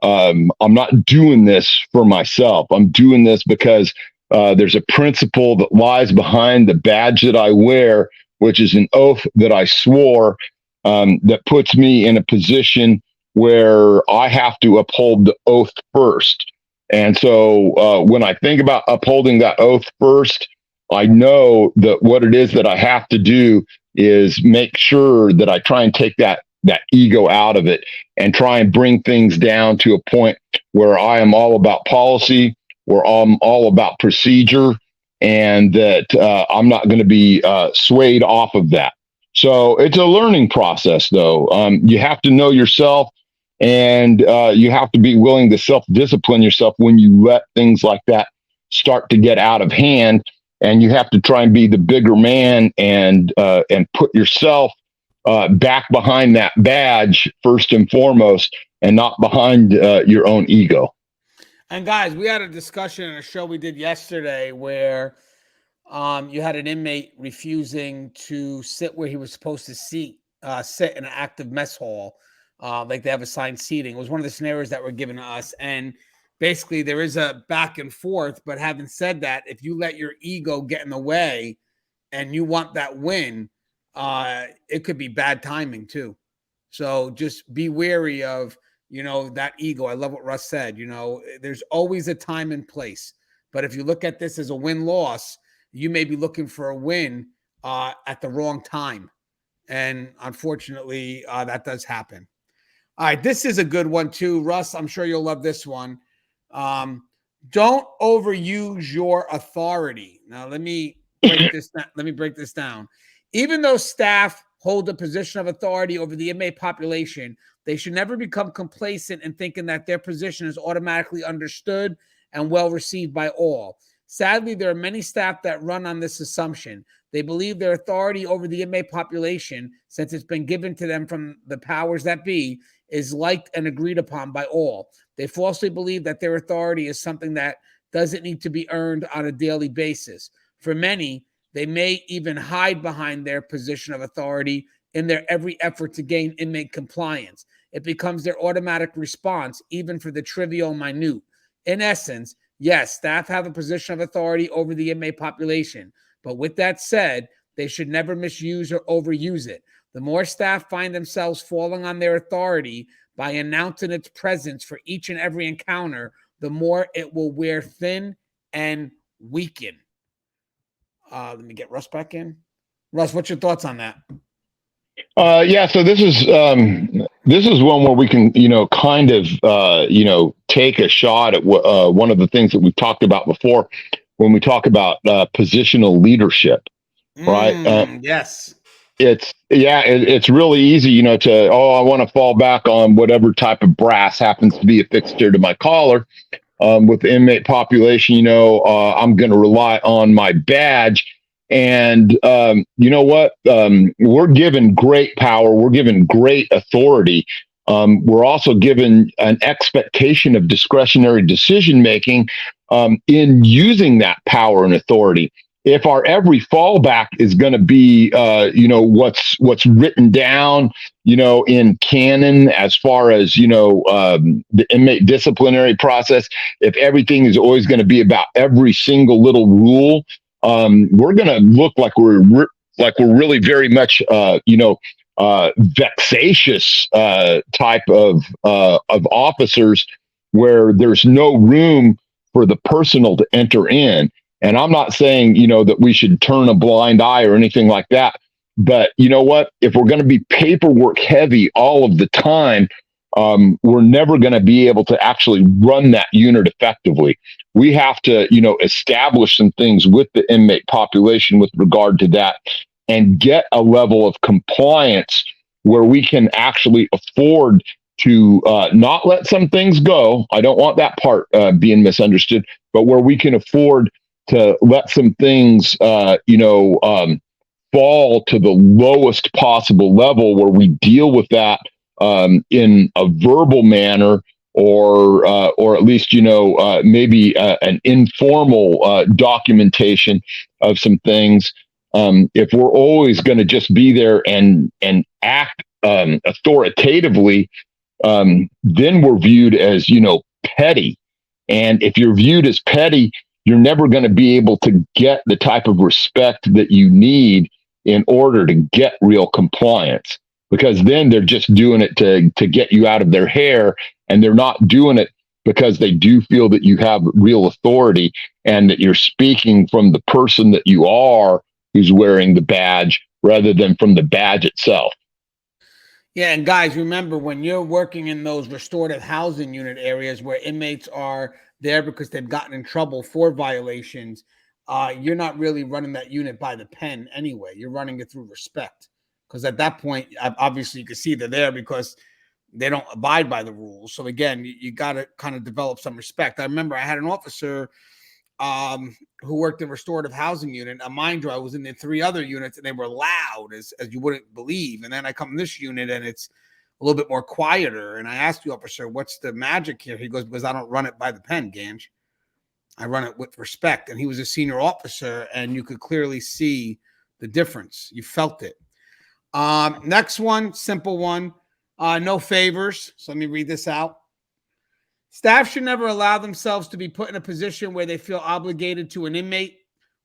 I'm not doing this for myself. I'm doing this because there's a principle that lies behind the badge that I wear, which is an oath that I swore, that puts me in a position where I have to uphold the oath first. And so when I think about upholding that oath first, I know that what it is that I have to do is make sure that I try and take that ego out of it and try and bring things down to a point where I am all about policy, where I'm all about procedure, and that I'm not going to be swayed off of that. So it's a learning process, though. You have to know yourself, and you have to be willing to self-discipline yourself when you let things like that start to get out of hand. And you have to try and be the bigger man and put yourself back behind that badge first and foremost, and not behind your own ego. And guys, we had a discussion in a show we did yesterday where you had an inmate refusing to sit where he was supposed to sit in an active mess hall, like they have assigned seating. It was one of the scenarios that were given to us, and basically there is a back and forth. But having said that, if you let your ego get in the way and you want that win, it could be bad timing too. So just be wary of, that ego. I love what Russ said. There's always a time and place. But if you look at this as a win-loss, you may be looking for a win at the wrong time. And unfortunately, that does happen. All right, this is a good one too, Russ. I'm sure you'll love this one. Don't overuse your authority. Now, let me break this down. Even though staff hold a position of authority over the inmate population, they should never become complacent in thinking that their position is automatically understood and well received by all. Sadly, there are many staff that run on this assumption. They believe their authority over the inmate population, since it's been given to them from the powers that be, is liked and agreed upon by all. They falsely believe that their authority is something that doesn't need to be earned on a daily basis. For many, they may even hide behind their position of authority in their every effort to gain inmate compliance. It becomes their automatic response, even for the trivial and minute. In essence, yes, staff have a position of authority over the inmate population, but with that said, they should never misuse or overuse it. The more staff find themselves falling on their authority by announcing its presence for each and every encounter, the more it will wear thin and weaken. Let me get Russ back in. Russ, what's your thoughts on that? Yeah, so this is one where we can, kind of, take a shot at one of the things that we've talked about before when we talk about positional leadership, right? Yes. It's really easy, to, I want to fall back on whatever type of brass happens to be affixed here to my collar. With the inmate population, I'm going to rely on my badge. And you know what? We're given great power. We're given great authority. We're also given an expectation of discretionary decision making in using that power and authority. If our every fallback is going to be, what's written down, in canon, as far as, the inmate disciplinary process, if everything is always going to be about every single little rule, we're going to look like we're really very much, vexatious type of officers, where there's no room for the personal to enter in. And I'm not saying, that we should turn a blind eye or anything like that. But you know what? If we're going to be paperwork heavy all of the time, we're never going to be able to actually run that unit effectively. We have to, establish some things with the inmate population with regard to that, and get a level of compliance where we can actually afford to not let some things go. I don't want that part being misunderstood, but where we can afford to let some things, fall to the lowest possible level where we deal with that in a verbal manner, or at least maybe an informal documentation of some things. If we're always going to just be there and act authoritatively, then we're viewed as petty. And if you're viewed as petty, you're never going to be able to get the type of respect that you need in order to get real compliance, because then they're just doing it to get you out of their hair, and they're not doing it because they do feel that you have real authority and that you're speaking from the person that you are who's wearing the badge rather than from the badge itself. Yeah, and guys, remember, when you're working in those restorative housing unit areas where inmates are there because they've gotten in trouble for violations, you're not really running that unit by the pen anyway. You're running it through respect, because at that point, obviously, you can see they're there because they don't abide by the rules. So again, you got to kind of develop some respect. I remember I had an officer who worked in restorative housing unit. Mind you, I was in the 3 other units and they were loud as you wouldn't believe. And then I come in this unit and it's a little bit more quieter. And I asked the officer, "What's the magic here?" He goes, "Because I don't run it by the pen, Gangi. I run it with respect." And he was a senior officer, and you could clearly see the difference. You felt it. Next one, simple one. No favors. So let me read this out. Staff should never allow themselves to be put in a position where they feel obligated to an inmate,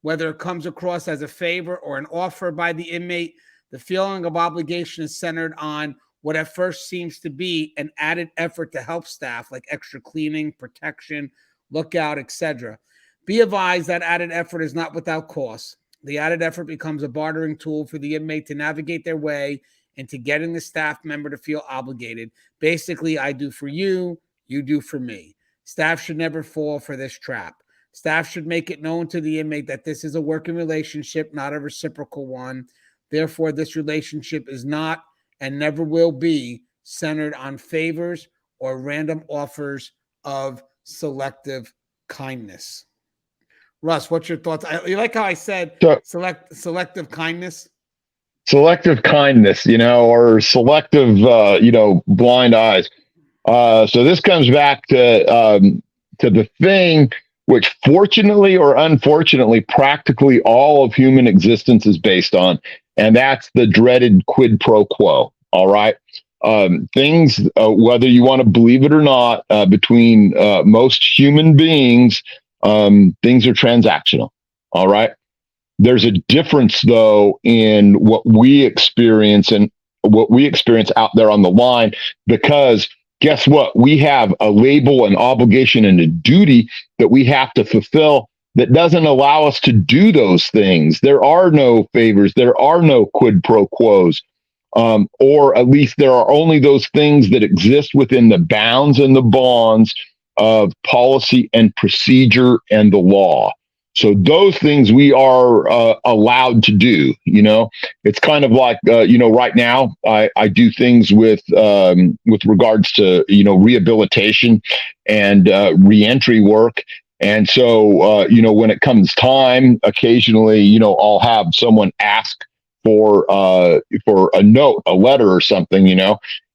whether it comes across as a favor or an offer by the inmate. The feeling of obligation is centered on what at first seems to be an added effort to help staff, like extra cleaning, protection, lookout, etc. Be advised that added effort is not without cost. The added effort becomes a bartering tool for the inmate to navigate their way into getting the staff member to feel obligated. Basically, I do for you, you do for me. Staff should never fall for this trap. Staff should make it known to the inmate that this is a working relationship, not a reciprocal one. Therefore, this relationship is not and never will be centered on favors or random offers of selective kindness. Russ, what's your thoughts? You like how I said selective kindness? Selective kindness, or selective, blind eyes. So this comes back to the thing which, fortunately or unfortunately, practically all of human existence is based on, and that's the dreaded quid pro quo. All right. Things, whether you want to believe it or not, between most human beings, things are transactional. All right. There's a difference, though, in what we experience and what we experience out there on the line, because guess what? We have a label, an obligation, and a duty that we have to fulfill that doesn't allow us to do those things. There are no favors. There are no quid pro quos. Or at least there are only those things that exist within the bounds and the bonds of policy and procedure and the law. So those things we are allowed to do. It's kind of like right now I do things with regards to rehabilitation and reentry work. And so when it comes time, occasionally I'll have someone ask for a note, a letter, or something,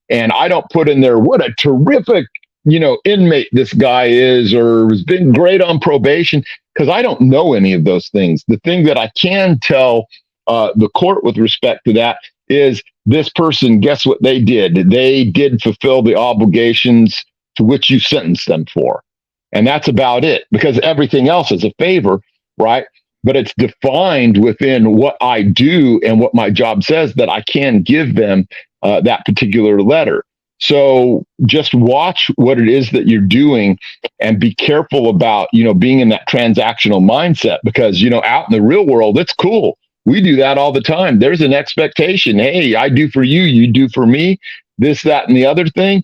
and I don't put in there what a terrific inmate this guy is, or has been great on probation, because I don't know any of those things. The thing that I can tell the court with respect to that is this person, guess what they did? They did fulfill the obligations to which you sentenced them for. And that's about it, because everything else is a favor, right? But it's defined within what I do and what my job says that I can give them that particular letter. So just watch what it is that you're doing and be careful about, being in that transactional mindset, because, out in the real world, it's cool. We do that all the time. There's an expectation. Hey, I do for you, you do for me, this, that, and the other thing.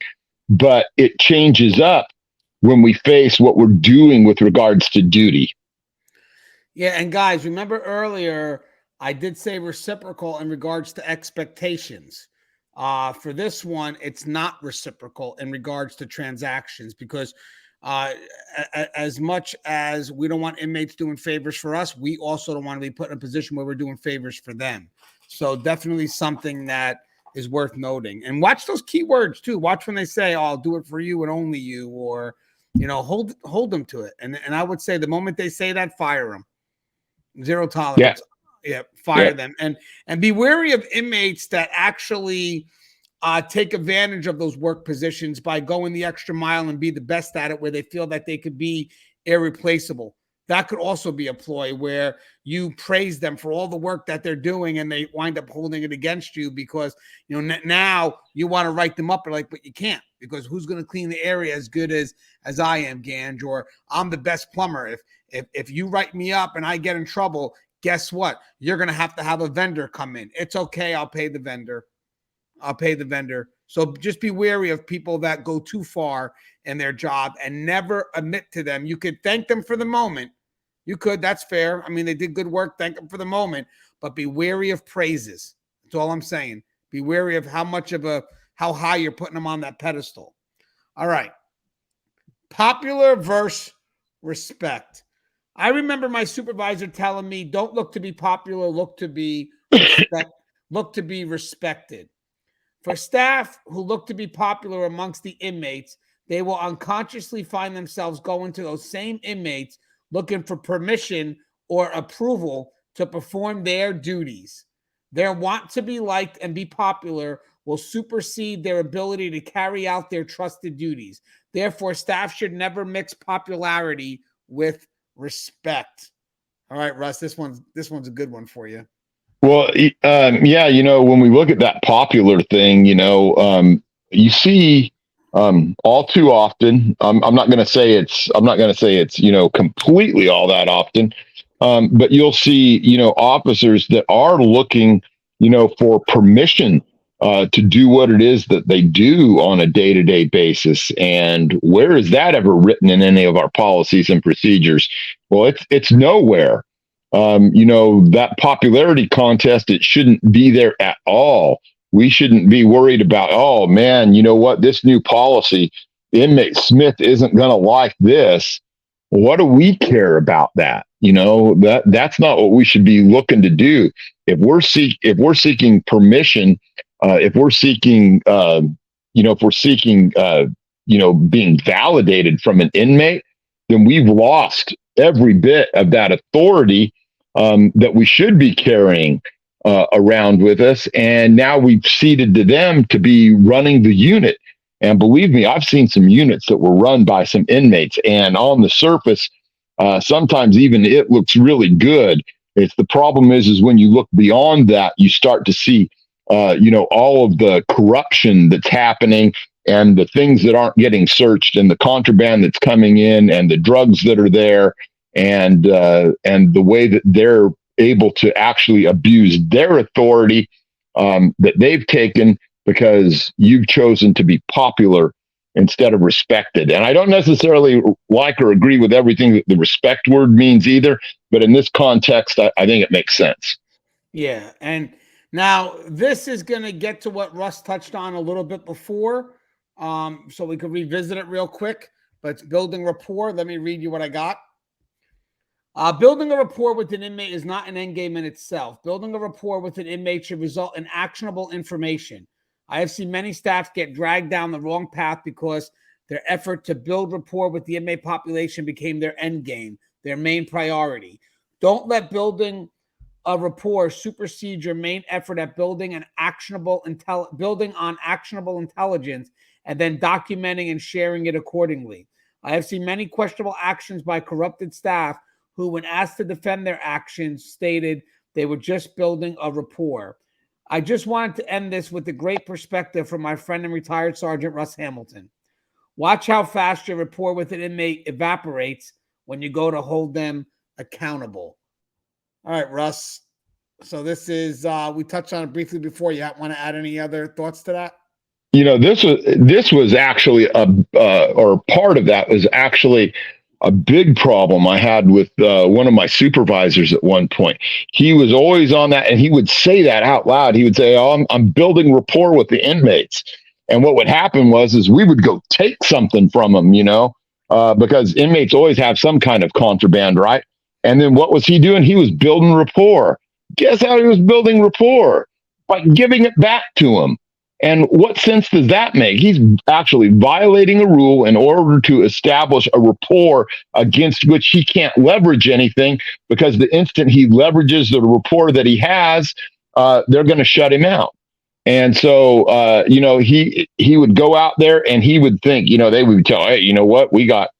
But it changes up when we face what we're doing with regards to duty. Yeah. And guys, remember earlier, I did say reciprocal in regards to expectations. For this one, it's not reciprocal in regards to transactions because as much as we don't want inmates doing favors for us, we also don't want to be put in a position where we're doing favors for them. So definitely something that is worth noting. And watch those keywords too. Watch when they say, "Oh, I'll do it for you and only you," or hold them to it. And I would say the moment they say that, fire them. Zero tolerance. Yeah, fire them. And be wary of inmates that actually take advantage of those work positions by going the extra mile and be the best at it, where they feel that they could be irreplaceable. That could also be a ploy where you praise them for all the work that they're doing and they wind up holding it against you because, now you want to write them up, but you can't, because who's going to clean the area as good as I am, Gange, or I'm the best plumber. If you write me up and I get in trouble, guess what? You're going to have a vendor come in. It's okay. I'll pay the vendor. So just be wary of people that go too far in their job and never admit to them. You could thank them for the moment. You could. That's fair. I mean, they did good work. Thank them for the moment. But be wary of praises. That's all I'm saying. Be wary of how high you're putting them on that pedestal. All right. Popular versus respect. I remember my supervisor telling me, don't look to be popular, look to be respected. For staff who look to be popular amongst the inmates, they will unconsciously find themselves going to those same inmates looking for permission or approval to perform their duties. Their want to be liked and be popular will supersede their ability to carry out their trusted duties. Therefore, staff should never mix popularity with respect. All right, Russ, this one's a good one for you. Well, when we look at that popular thing, you see all too often. I'm not going to say it's completely all that often, but you'll see officers that are looking for permission to do what it is that they do on a day-to-day basis. And where is that ever written in any of our policies and procedures? Well, it's nowhere. That popularity contest, it shouldn't be there at all. We shouldn't be worried about, oh man, you know what, this new policy, inmate Smith isn't going to like this. What do we care about that? That's not what we should be looking to do. If we're seeking permission, if we're seeking being validated from an inmate, then we've lost every bit of that authority that we should be carrying around with us. And now we've ceded to them to be running the unit. And believe me, I've seen some units that were run by some inmates, and on the surface, sometimes even it looks really good. It's the problem is when you look beyond that, you start to see, all of the corruption that's happening and the things that aren't getting searched and the contraband that's coming in and the drugs that are there and the way that they're able to actually abuse their authority that they've taken because you've chosen to be popular instead of respected. And I don't necessarily like or agree with everything that the respect word means either, but in this context, I think it makes sense. Yeah. And now this is going to get to what Russ touched on a little bit before, so we could revisit it real quick, but it's building rapport. Let me read you what I got. Building a rapport with an inmate is not an end game in itself. Building a rapport with an inmate should result in actionable information. I have seen many staff get dragged down the wrong path because their effort to build rapport with the inmate population became their end game, their main priority. Don't let building a rapport supersede your main effort at building on actionable intelligence and then documenting and sharing it accordingly. I have seen many questionable actions by corrupted staff who, when asked to defend their actions, stated they were just building a rapport. I just wanted to end this with a great perspective from my friend and retired Sergeant Russ Hamilton. Watch how fast your rapport with an inmate evaporates when you go to hold them accountable. All right, Russ. So this is, we touched on it briefly before. You want to add any other thoughts to that? This was actually or part of that was actually a big problem I had with one of my supervisors at one point. He was always on that, and he would say that out loud. He would say, "Oh, I'm building rapport with the inmates." And what would happen is we would go take something from them, because inmates always have some kind of contraband, right? And then what was he doing? He was building rapport. Guess how he was building rapport? By giving it back to him. And what sense does that make? He's actually violating a rule in order to establish a rapport against which he can't leverage anything, because the instant he leverages the rapport that he has, they're going to shut him out. And so, he would go out there and he would think, they would tell, hey, you know what? We got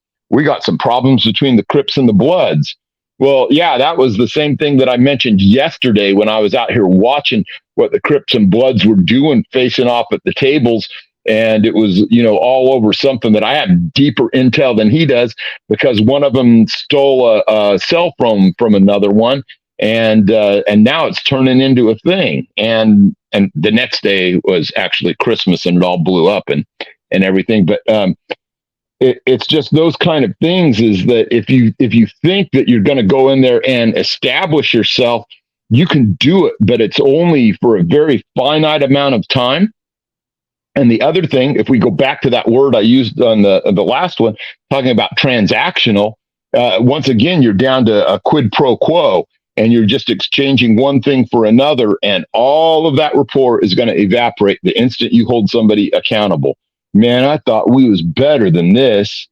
some problems between the Crips and the Bloods. Well, yeah, that was the same thing that I mentioned yesterday when I was out here watching what the Crips and Bloods were doing, facing off at the tables. And it was, all over something that I have deeper intel than he does, because one of them stole a cell phone from another one. And now it's turning into a thing. And the next day was actually Christmas, and it all blew up and everything. But it's just those kind of things, is that if you think that you're going to go in there and establish yourself, you can do it, but it's only for a very finite amount of time. And the other thing, if we go back to that word I used on the last one, talking about transactional, once again, you're down to a quid pro quo, and you're just exchanging one thing for another, and all of that rapport is going to evaporate the instant you hold somebody accountable. Man, I thought we was better than this.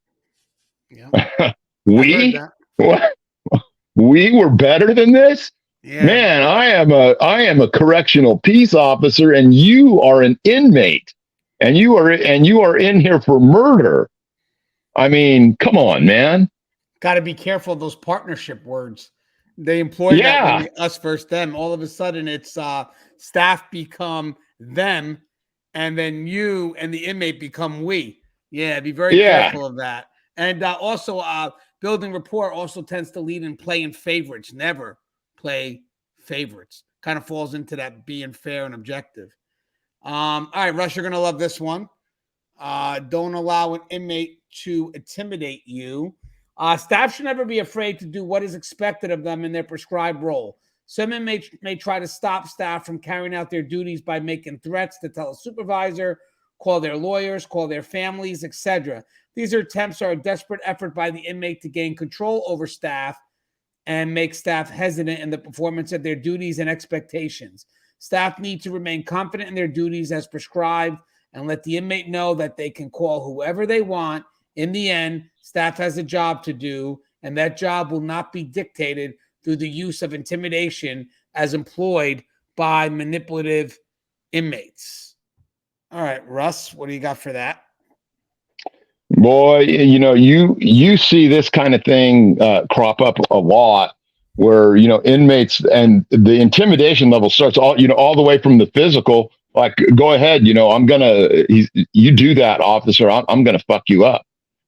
Yeah. We were better than this. Yeah. Man, I am a correctional peace officer, and you are an inmate, and you are in here for murder. I mean, come on, man. Got to be careful of those partnership words. They employ that when they us versus them. All of a sudden, it's staff become them, and then you and the inmate become we. Yeah, be very careful of that. And also, building rapport also tends to lead in playing favorites. Never play favorites. Kind of falls into that being fair and objective. All right, Russ, you're going to love this one. Don't allow an inmate to intimidate you. Staff should never be afraid to do what is expected of them in their prescribed role. Some inmates may try to stop staff from carrying out their duties by making threats to tell a supervisor, call their lawyers, call their families, etc. These attempts are a desperate effort by the inmate to gain control over staff and make staff hesitant in the performance of their duties and expectations. Staff need to remain confident in their duties as prescribed and let the inmate know that they can call whoever they want. In the end, staff has a job to do, and that job will not be dictated through the use of intimidation as employed by manipulative inmates. All right, Russ, what do you got for that? Boy, you see this kind of thing crop up a lot, where inmates, and the intimidation level starts all the way from the physical. Like, go ahead, you do that, officer. I'm gonna fuck you up,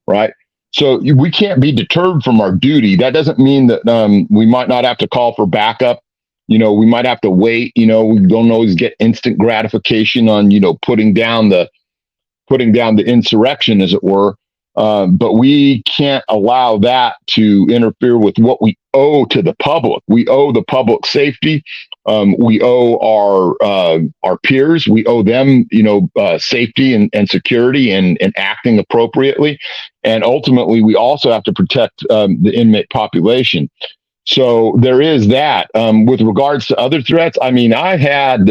right? So we can't be deterred from our duty. That doesn't mean that we might not have to call for backup. We might have to wait. We don't always get instant gratification on putting down the insurrection, as it were. But we can't allow that to interfere with what we owe to the public. We owe the public safety. We owe our peers. We owe them, safety and security and acting appropriately. And ultimately, we also have to protect the inmate population. So there is that. With regards to other threats, I mean, I've had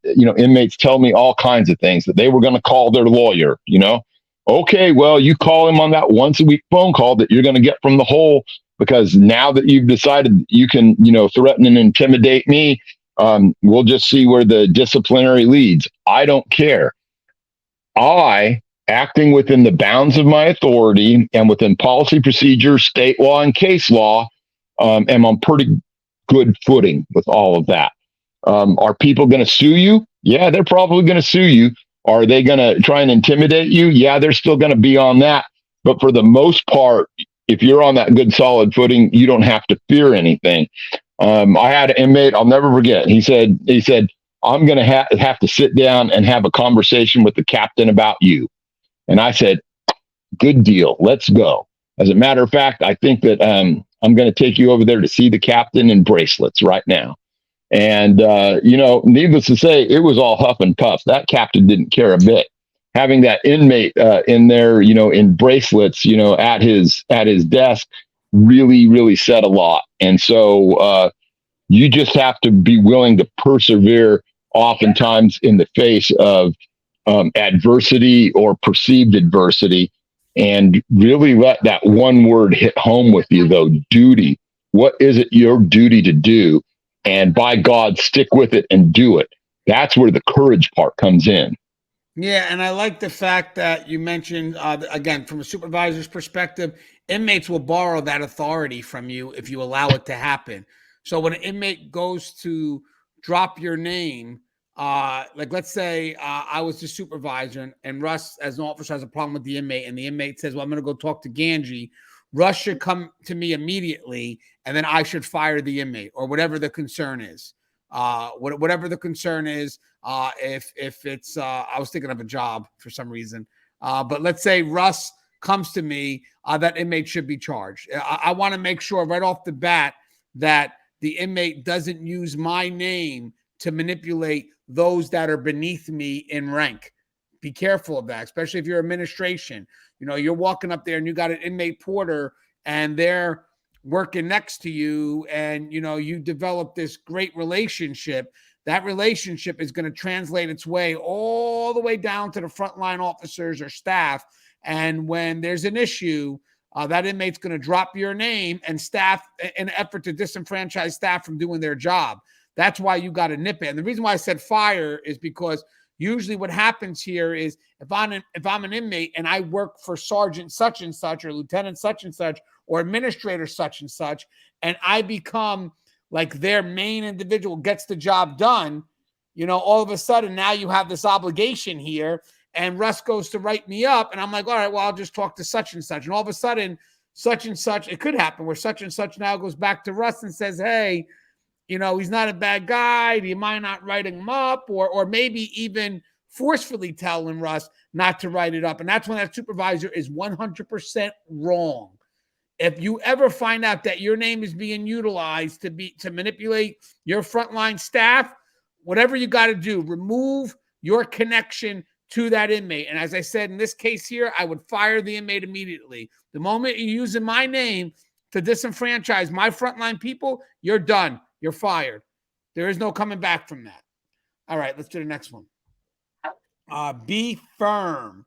inmates tell me all kinds of things, that they were going to call their lawyer. Okay, well, you call him on that once a week phone call that you're going to get from the hole, because now that you've decided you can, threaten and intimidate me, we'll just see where the disciplinary leads. I don't care. I, acting within the bounds of my authority and within policy, procedure, state law, and case law, am on pretty good footing with all of that. Are people going to sue you? Yeah, they're probably going to sue you. Are they going to try and intimidate you? Yeah, they're still going to be on that. But for the most part, if you're on that good solid footing, you don't have to fear anything. I had an inmate, I'll never forget. He said, I'm going to have to sit down and have a conversation with the captain about you. And I said, good deal. Let's go. As a matter of fact, I think that I'm going to take you over there to see the captain in bracelets right now. And, needless to say, it was all huff and puff. That captain didn't care a bit. Having that inmate in there, in bracelets, at his desk really, really said a lot. And so you just have to be willing to persevere oftentimes in the face of adversity or perceived adversity, and really let that one word hit home with you, though: duty. What is it your duty to do? And by God, stick with it and do it. That's where the courage part comes in. Yeah, and I like the fact that you mentioned, again, from a supervisor's perspective, inmates will borrow that authority from you if you allow it to happen. So when an inmate goes to drop your name, like let's say I was the supervisor and Russ, as an officer, has a problem with the inmate, and the inmate says, well, I'm going to go talk to Gangi. Russ should come to me immediately, and then I should fire the inmate, or whatever the concern is. Whatever the concern is, if it's, I was thinking of a job for some reason, but let's say Russ comes to me, that inmate should be charged. I want to make sure right off the bat that the inmate doesn't use my name to manipulate those that are beneath me in rank. Be careful of that, especially if you're administration. You're walking up there and you got an inmate porter and they're working next to you, and you develop this great relationship. That relationship is going to translate its way all the way down to the frontline officers or staff. And when there's an issue, that inmate's going to drop your name, and staff, in an effort to disenfranchise staff from doing their job. That's why you got to nip it. And the reason why I said fire is because usually what happens here is if I'm an inmate and I work for Sergeant such and such, or Lieutenant such and such, or Administrator such and such, and I become like their main individual, gets the job done, all of a sudden now you have this obligation here, and Russ goes to write me up, and I'm like, all right, well, I'll just talk to such and such. And all of a sudden, such and such, it could happen where such and such now goes back to Russ and says, hey, he's not a bad guy. Do you mind not writing him up? Or maybe even forcefully telling Russ not to write it up. And that's when that supervisor is 100% wrong. If you ever find out that your name is being utilized to manipulate your frontline staff, whatever you got to do, remove your connection to that inmate. And as I said, in this case here, I would fire the inmate immediately. The moment you're using my name to disenfranchise my frontline people, you're done. You're fired. There is no coming back from that. All right, let's do the next one. Be firm.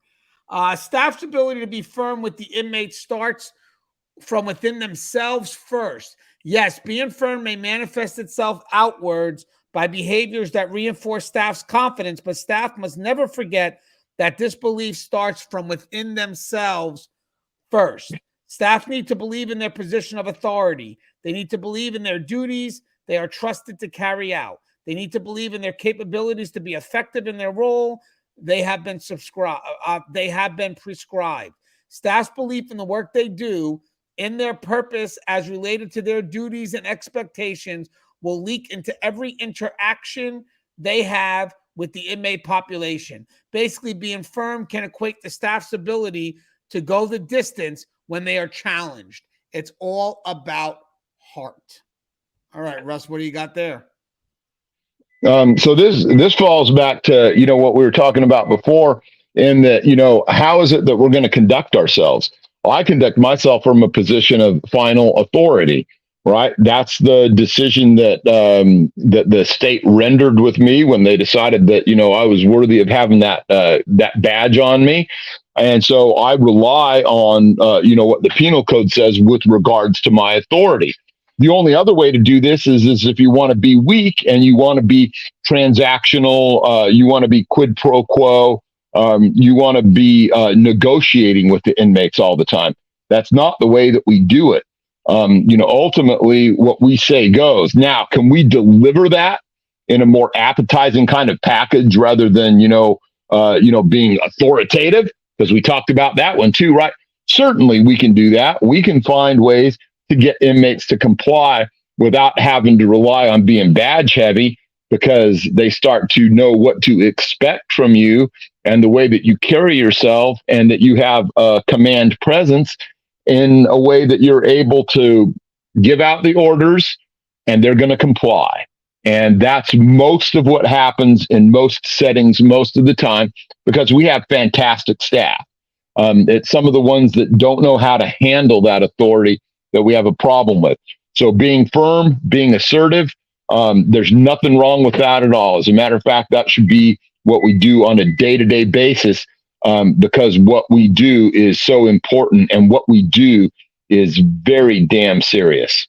Staff's ability to be firm with the inmates starts from within themselves first. Yes, being firm may manifest itself outwards by behaviors that reinforce staff's confidence, but staff must never forget that this belief starts from within themselves first. Staff need to believe in their position of authority. They need to believe in their duties they are trusted to carry out. They need to believe in their capabilities to be effective in their role. They have been prescribed. Staff's belief in the work they do, in their purpose as related to their duties and expectations, will leak into every interaction they have with the inmate population. Basically, being firm can equate to staff's ability to go the distance when they are challenged. It's all about heart. All right, Russ, what do you got there? So this falls back to, what we were talking about before, in that, how is it that we're going to conduct ourselves? Well, I conduct myself from a position of final authority, right? That's the decision that that the state rendered with me when they decided that, I was worthy of having that badge on me. And so I rely on, what the penal code says with regards to my authority. The only other way to do this is if you want to be weak and you want to be transactional, you want to be quid pro quo, you want to be negotiating with the inmates all the time. That's not the way that we do it. Ultimately, what we say goes. Now, can we deliver that in a more appetizing kind of package rather than being authoritative? Because we talked about that one too, right? Certainly, we can do that. We can find ways to get inmates to comply without having to rely on being badge heavy, because they start to know what to expect from you and the way that you carry yourself, and that you have a command presence. in a way that you're able to give out the orders and they're going to comply. And that's most of what happens in most settings most of the time, because we have fantastic staff. It's some of the ones that don't know how to handle that authority that we have a problem with. So being firm, being assertive, there's nothing wrong with that at all. As a matter of fact, that should be what we do on a day-to-day basis, because what we do is so important and what we do is very damn serious.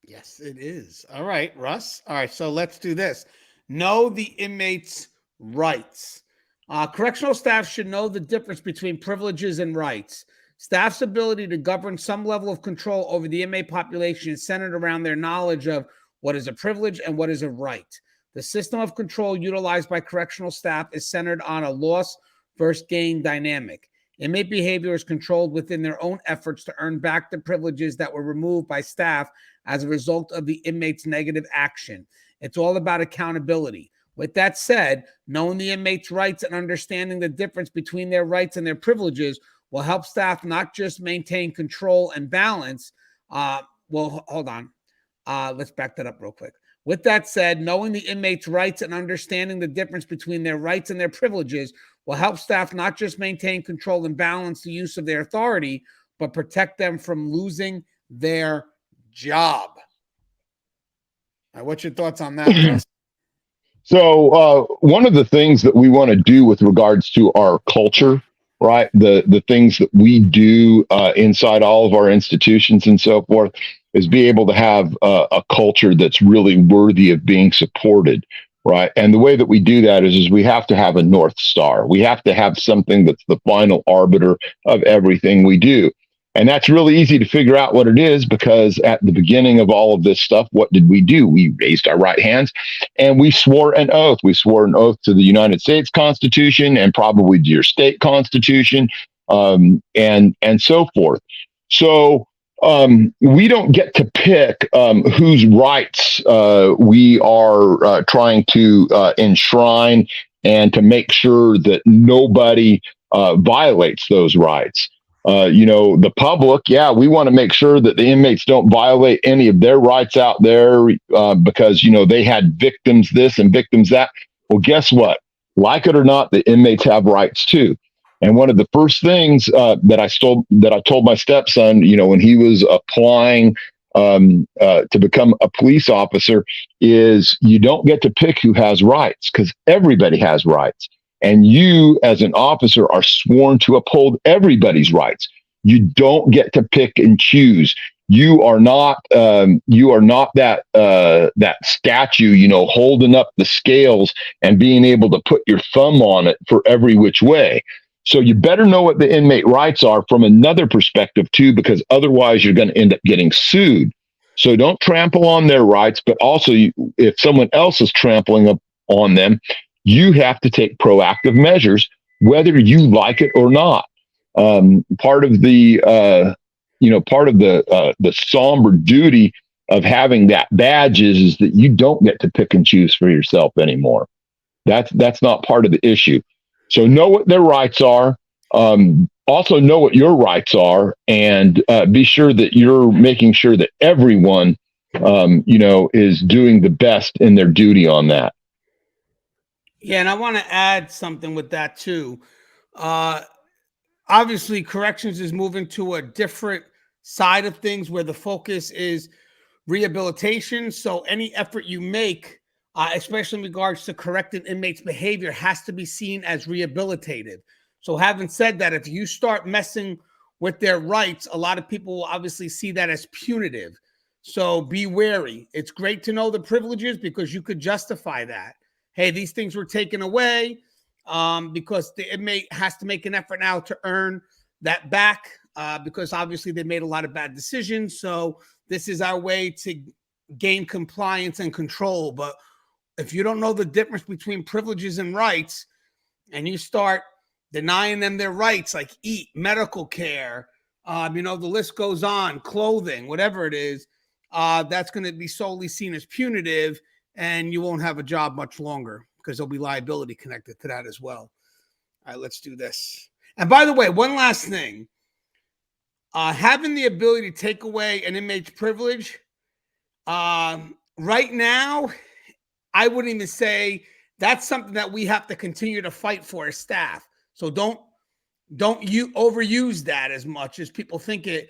Yes, it is. All right, Russ. All right, so let's do this. Know the inmates' rights. Correctional staff should know the difference between privileges and rights. Staff's ability to govern some level of control over the inmate population is centered around their knowledge of what is a privilege and what is a right. The system of control utilized by correctional staff is centered on a loss versus gain dynamic. Inmate behavior is controlled within their own efforts to earn back the privileges that were removed by staff as a result of the inmate's negative action. It's all about accountability. With that said, knowing the inmates' rights and understanding the difference between their rights and their privileges will help staff not just maintain control and balance. Hold on. Let's back that up real quick. With that said, knowing the inmates' rights and understanding the difference between their rights and their privileges will help staff not just maintain control and balance the use of their authority, but protect them from losing their job. All right, what's your thoughts on that, Russ? So one of the things that we want to do with regards to our culture, right? The things that we do inside all of our institutions and so forth, is be able to have a culture that's really worthy of being supported, right? And the way that we do that is we have to have a North Star. We have to have something that's the final arbiter of everything we do. And that's really easy to figure out what it is, because at the beginning of all of this stuff, what did we do? We raised our right hands and we swore an oath. We swore an oath to the United States Constitution and probably to your state constitution, and so forth. So we don't get to pick whose rights we are trying to enshrine and to make sure that nobody violates those rights. The public, we want to make sure that the inmates don't violate any of their rights out there because, they had victims this and victims that. Well, guess what? Like it or not, the inmates have rights too. And one of the first things that I told my stepson, when he was applying to become a police officer, is you don't get to pick who has rights, because everybody has rights. And you, as an officer, are sworn to uphold everybody's rights. You don't get to pick and choose. You are not that statue, holding up the scales and being able to put your thumb on it for every which way. So you better know what the inmate rights are from another perspective too, because otherwise you're going to end up getting sued. So don't trample on their rights, but also if someone else is trampling up on them, you have to take proactive measures, whether you like it or not. Part of the somber duty of having that badge is that you don't get to pick and choose for yourself anymore. That's not part of the issue. So know what their rights are. Also know what your rights are, and be sure that you're making sure that everyone, is doing the best in their duty on that. Yeah, and I want to add something with that too. Obviously, corrections is moving to a different side of things where the focus is rehabilitation. So any effort you make, especially in regards to correcting inmates' behavior, has to be seen as rehabilitative. So having said that, if you start messing with their rights, a lot of people will obviously see that as punitive. So be wary. It's great to know the privileges because you could justify that. Hey, these things were taken away because the inmate has to make an effort now to earn that back because obviously they made a lot of bad decisions. So this is our way to gain compliance and control. But if you don't know the difference between privileges and rights, and you start denying them their rights, like eat, medical care, the list goes on, clothing, whatever it is, that's going to be solely seen as punitive, and you won't have a job much longer because there'll be liability connected to that as well. All right, let's do this. And by the way, one last thing. Having the ability to take away an inmate's privilege, right now, I wouldn't even say that's something that we have to continue to fight for as staff. So don't you overuse that as much as people think it,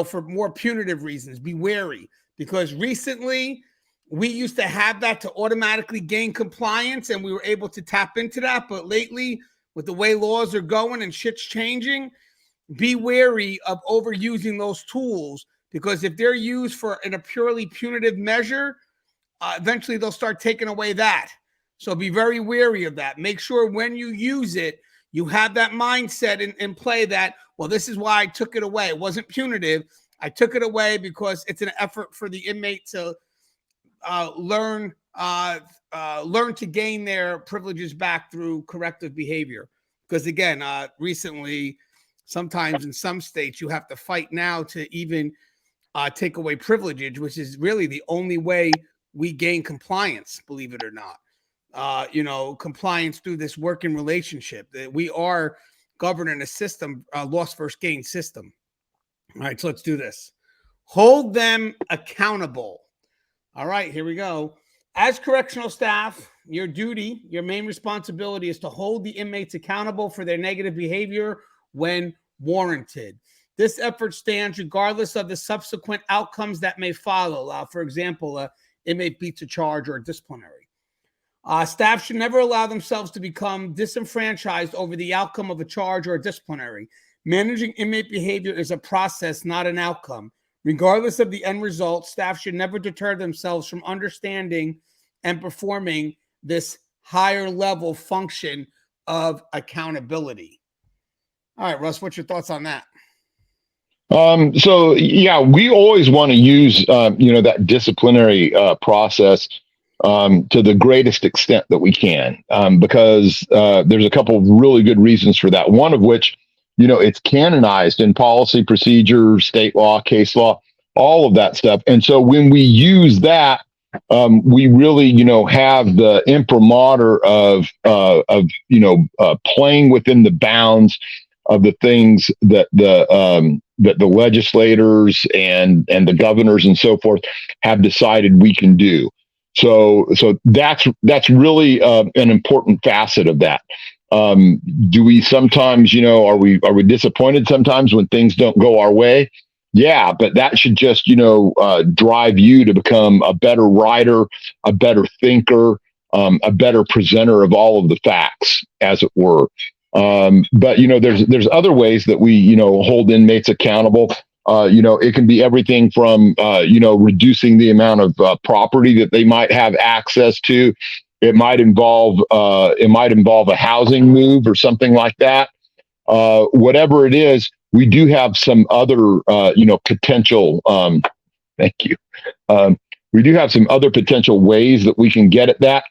for more punitive reasons. Be wary, because recently we used to have that to automatically gain compliance and we were able to tap into that. But lately, with the way laws are going and shit's changing, be wary of overusing those tools, because if they're used in a purely punitive measure, eventually they'll start taking away that. So be very wary of that. Make sure when you use it, you have that mindset in play that, well, this is why I took it away. It wasn't punitive. I took it away because it's an effort for the inmate to learn to gain their privileges back through corrective behavior. Because again, recently, sometimes in some states, you have to fight now to even take away privilege, which is really the only way we gain compliance, believe it or not. Compliance through this working relationship. That we are governed in a system, loss first gain system. All right, so let's do this. Hold them accountable. All right, here we go. As correctional staff, your duty, your main responsibility is to hold the inmates accountable for their negative behavior when warranted. This effort stands regardless of the subsequent outcomes that may follow. For example, an inmate beats a charge or a disciplinary. Staff should never allow themselves to become disenfranchised over the outcome of a charge or a disciplinary. Managing inmate behavior is a process, not an outcome. Regardless of the end result, staff should never deter themselves from understanding and performing this higher level function of accountability. All right, Russ, what's your thoughts on that? So yeah, we always want to use, that disciplinary process to the greatest extent that we can, because there's a couple of really good reasons for that. One of which, it's canonized in policy, procedure, state law, case law, all of that stuff. And so when we use that, we really, have the imprimatur of playing within the bounds of the things that the legislators and the governors and so forth have decided we can do. So that's really an important facet of that. Do we sometimes, are we disappointed sometimes when things don't go our way? Yeah, but that should just, drive you to become a better writer, a better thinker, a better presenter of all of the facts, as it were. But there's other ways that we hold inmates accountable. It can be everything from reducing the amount of property that they might have access to. It might involve a housing move or something like that. Whatever it is, we do have some other potential. Thank you. We do have some other potential ways that we can get at that.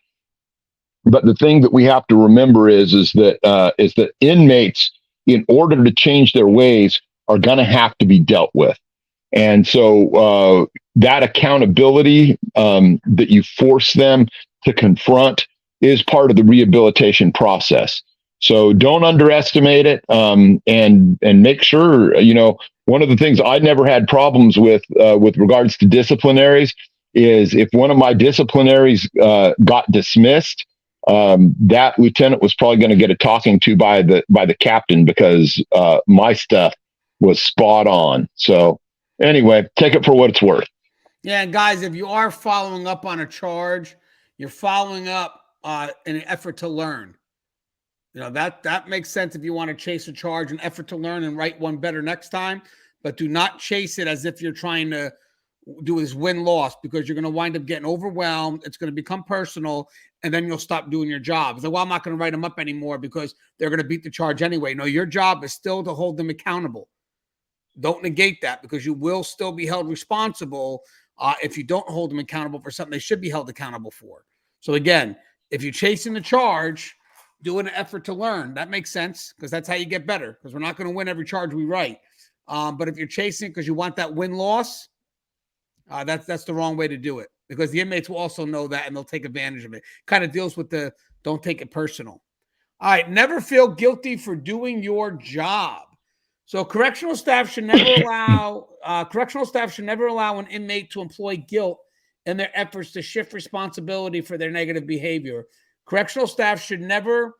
But the thing that we have to remember is that inmates, in order to change their ways, are going to have to be dealt with. And so that accountability that you force them to confront is part of the rehabilitation process. So don't underestimate it, and make sure, one of the things I never had problems with regards to disciplinaries is if one of my disciplinaries got dismissed, that lieutenant was probably going to get a talking to by the captain, because my stuff was spot on. So anyway, take it for what it's worth. Yeah, and guys, if you are following up on a charge, you're following up in an effort to learn. That makes sense if you want to chase a charge, an effort to learn and write one better next time. But do not chase it as if you're trying to do this win-loss, because you're going to wind up getting overwhelmed. It's going to become personal, and then you'll stop doing your job. It's like, well, I'm not going to write them up anymore because they're going to beat the charge anyway. No, your job is still to hold them accountable. Don't negate that, because you will still be held responsible if you don't hold them accountable for something they should be held accountable for. So again, if you're chasing the charge, do an effort to learn. That makes sense, because that's how you get better, because we're not going to win every charge we write. But if you're chasing because you want that win-loss, that's the wrong way to do it, because the inmates will also know that and they'll take advantage of it. Kind of deals with the don't take it personal. All right, never feel guilty for doing your job. So correctional staff should never allow an inmate to employ guilt in their efforts to shift responsibility for their negative behavior. Correctional staff should never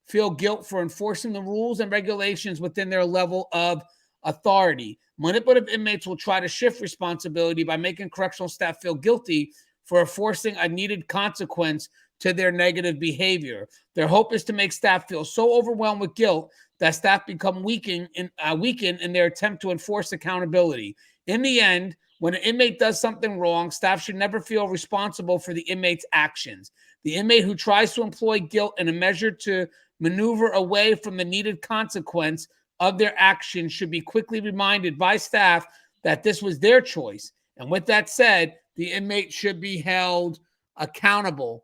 feel guilt for enforcing the rules and regulations within their level of authority. Manipulative inmates will try to shift responsibility by making correctional staff feel guilty for enforcing a needed consequence to their negative behavior. Their hope is to make staff feel so overwhelmed with guilt that staff become weakened in their attempt to enforce accountability. In the end, when an inmate does something wrong, staff should never feel responsible for the inmate's actions. The inmate who tries to employ guilt in a measure to maneuver away from the needed consequence of their actions should be quickly reminded by staff that this was their choice. And with that said, the inmate should be held accountable.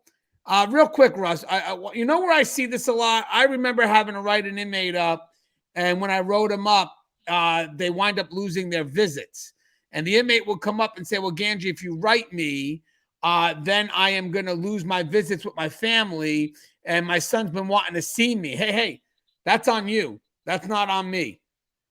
Real quick, Russ, you know where I see this a lot? I remember having to write an inmate up, and when I wrote them up, they wind up losing their visits. And the inmate will come up and say, well, Gangi, if you write me, then I am going to lose my visits with my family, and my son's been wanting to see me. Hey, that's on you. That's not on me.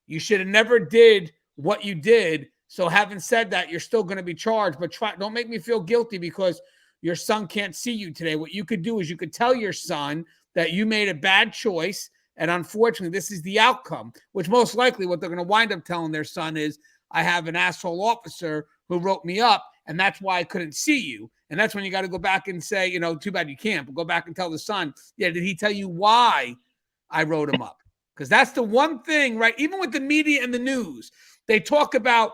You should have never did what you did. So having said that, you're still going to be charged, but don't make me feel guilty because your son can't see you today. What you could do is you could tell your son that you made a bad choice, and unfortunately, this is the outcome, which most likely what they're going to wind up telling their son is, I have an asshole officer who wrote me up, and that's why I couldn't see you. And that's when you got to go back and say, too bad you can't, but go back and tell the son, yeah, did he tell you why I wrote him up? Because that's the one thing, right? Even with the media and the news, they talk about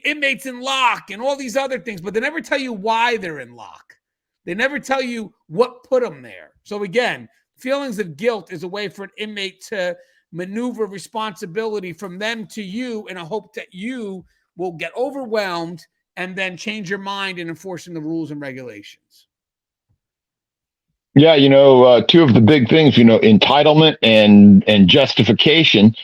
inmates in lock and all these other things, but they never tell you why they're in lock. They never tell you what put them there. So again, feelings of guilt is a way for an inmate to maneuver responsibility from them to you in a hope that you will get overwhelmed and then change your mind in enforcing the rules and regulations. Yeah, two of the big things, entitlement and justification.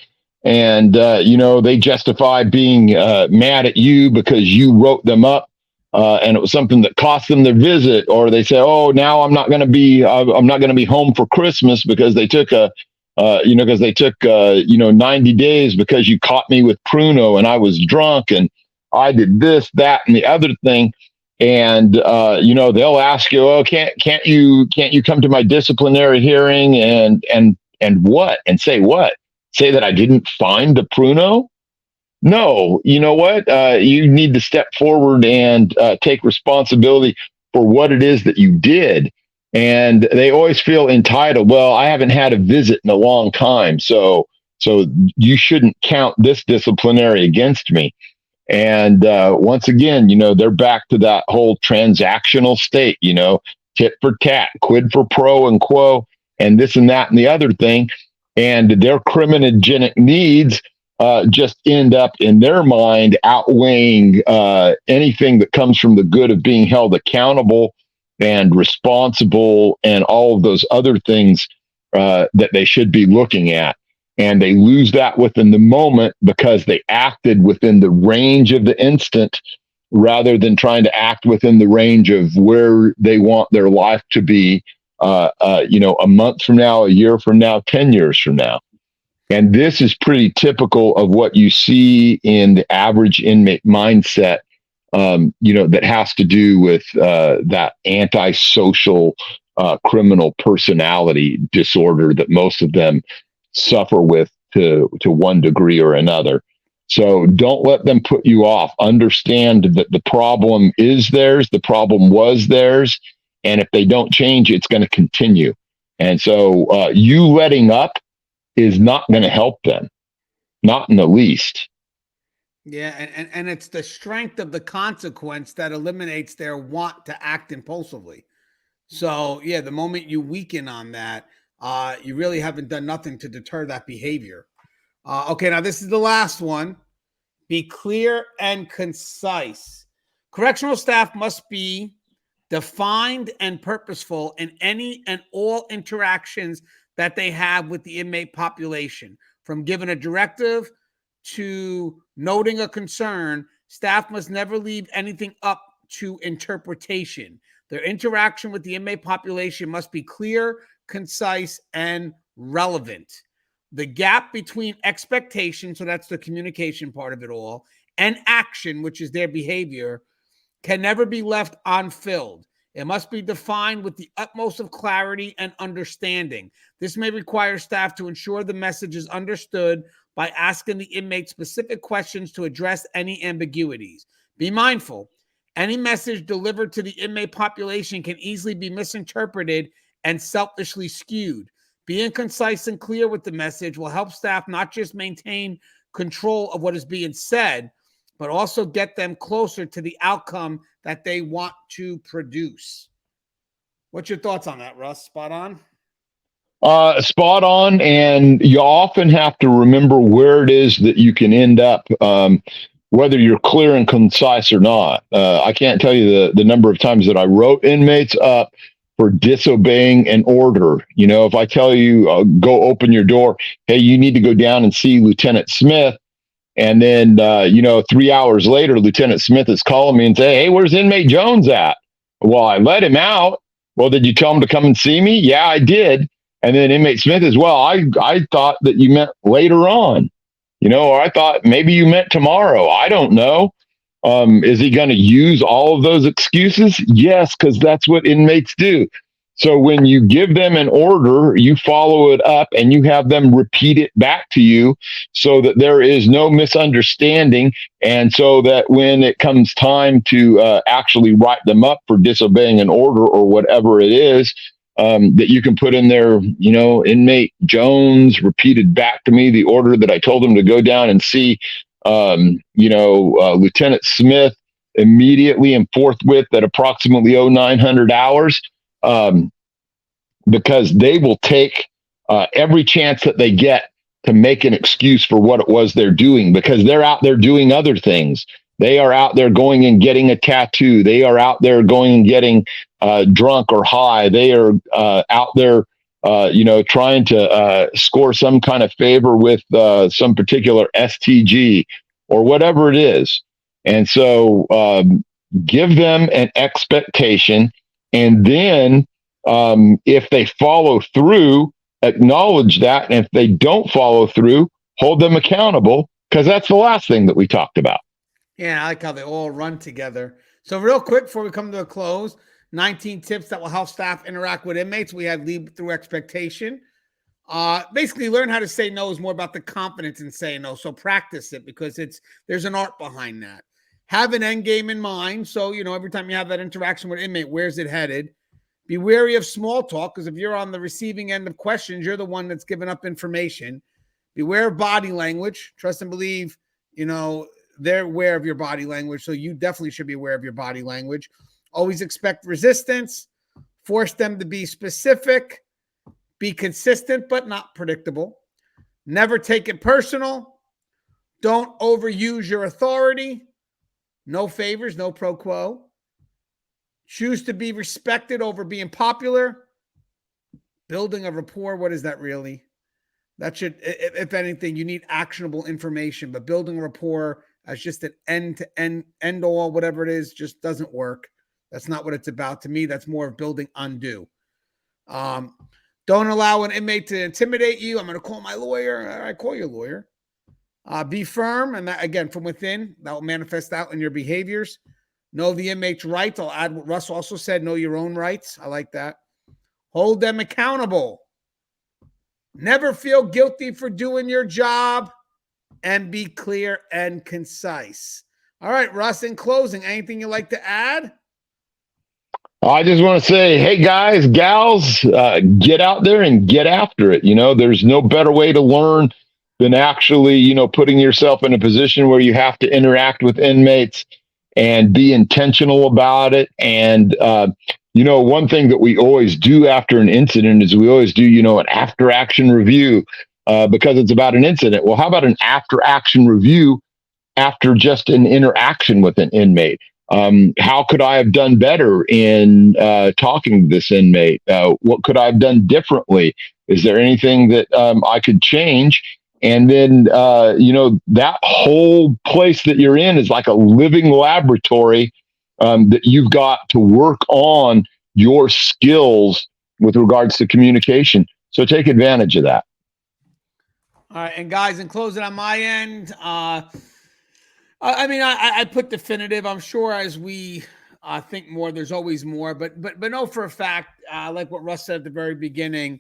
And they justify being mad at you because you wrote them up, and it was something that cost them their visit. Or they say, "Oh, now I'm not going to be home for Christmas because they took 90 days because you caught me with Pruno and I was drunk and I did this, that, and the other thing." And they'll ask you, "Oh, can't you come to my disciplinary hearing and what and say what? Say that I didn't find the Pruno?" No, you know what? You need to step forward and take responsibility for what it is that you did. And they always feel entitled. Well, I haven't had a visit in a long time, so you shouldn't count this disciplinary against me. And once again, they're back to that whole transactional state, tit for tat, quid for pro and quo, and this and that and the other thing. And their criminogenic needs just end up in their mind outweighing anything that comes from the good of being held accountable and responsible and all of those other things that they should be looking at. And they lose that within the moment because they acted within the range of the instant rather than trying to act within the range of where they want their life to be, a month from now, a year from now, 10 years from now. And this is pretty typical of what you see in the average inmate mindset, that has to do with that antisocial criminal personality disorder that most of them suffer with to one degree or another. So don't let them put you off. Understand that the problem is theirs, the problem was theirs, and if they don't change, it's going to continue. And so you letting up is not going to help them, not in the least. Yeah, and it's the strength of the consequence that eliminates their want to act impulsively. So yeah, the moment you weaken on that, you really haven't done nothing to deter that behavior. Okay, now this is the last one. Be clear and concise. Correctional staff must be defined and purposeful in any and all interactions that they have with the inmate population. From giving a directive to noting a concern, staff must never leave anything up to interpretation. Their interaction with the inmate population must be clear, concise, and relevant. The gap between expectation, so that's the communication part of it all, and action, which is their behavior, can never be left unfilled. It must be defined with the utmost of clarity and understanding. This may require staff to ensure the message is understood by asking the inmate specific questions to address any ambiguities. Be mindful. Any message delivered to the inmate population can easily be misinterpreted and selfishly skewed. Being concise and clear with the message will help staff not just maintain control of what is being said, but also get them closer to the outcome that they want to produce. What's your thoughts on that, Russ? Spot on? Spot on. And you often have to remember where it is that you can end up, whether you're clear and concise or not. I can't tell you the number of times that I wrote inmates up for disobeying an order. You know, if I tell you, go open your door, hey, you need to go down and see Lieutenant Smith. And then, 3 hours later, Lieutenant Smith is calling me and say, hey, where's inmate Jones at? Well, I let him out. Well, did you tell him to come and see me? Yeah, I did. And then inmate Smith as well. I thought that you meant later on, or I thought maybe you meant tomorrow. I don't know. Is he going to use all of those excuses? Yes, because that's what inmates do. So when you give them an order, you follow it up and you have them repeat it back to you so that there is no misunderstanding. And so that when it comes time to actually write them up for disobeying an order or whatever it is, that you can put in there, inmate Jones repeated back to me the order that I told him to go down and see, Lieutenant Smith immediately and forthwith at approximately 0900 hours. Because they will take every chance that they get to make an excuse for what it was they're doing, because they're out there doing other things. They are out there going and getting a tattoo. They are out there going and getting drunk or high. They are out there, trying to score some kind of favor with some particular STG or whatever it is. And so give them an expectation. And then if they follow through, acknowledge that. And if they don't follow through, hold them accountable, because that's the last thing that we talked about. Yeah, I like how they all run together. So real quick, before we come to a close, 19 tips that will help staff interact with inmates. We had lead through expectation. Basically, learn how to say no is more about the confidence in saying no. So practice it, because there's an art behind that. Have an end game in mind. So, every time you have that interaction with an inmate, where's it headed? Be wary of small talk, because if you're on the receiving end of questions, you're the one that's giving up information. Beware of body language. Trust and believe, they're aware of your body language. So you definitely should be aware of your body language. Always expect resistance. Force them to be specific. Be consistent, but not predictable. Never take it personal. Don't overuse your authority. No favors, no pro quo. Choose to be respected over being popular. Building a rapport, what is that really? That should, if anything, you need actionable information, but building a rapport as just an end all, whatever it is, just doesn't work. That's not what it's about. To me, that's more of building undo. Don't allow an inmate to intimidate you. I'm going to call my lawyer. All right, call your lawyer. Be firm, and that, again, from within, that will manifest out in your behaviors. Know the inmate's rights. I'll add what Russ also said, know your own rights. I like that. Hold them accountable. Never feel guilty for doing your job, and be clear and concise. All right, Russ, in closing, anything you'd like to add? I just want to say, hey, guys, gals, get out there and get after it. There's no better way to learn than actually, putting yourself in a position where you have to interact with inmates and be intentional about it. And, one thing that we always do after an incident is we always do, an after action review because it's about an incident. Well, how about an after action review after just an interaction with an inmate? How could I have done better in talking to this inmate? What could I have done differently? Is there anything that I could change? And then, that whole place that you're in is like a living laboratory that you've got to work on your skills with regards to communication. So take advantage of that. All right, and guys, in closing on my end, I mean, I put definitive. I'm sure as we think more, there's always more. But know for a fact, like what Russ said at the very beginning,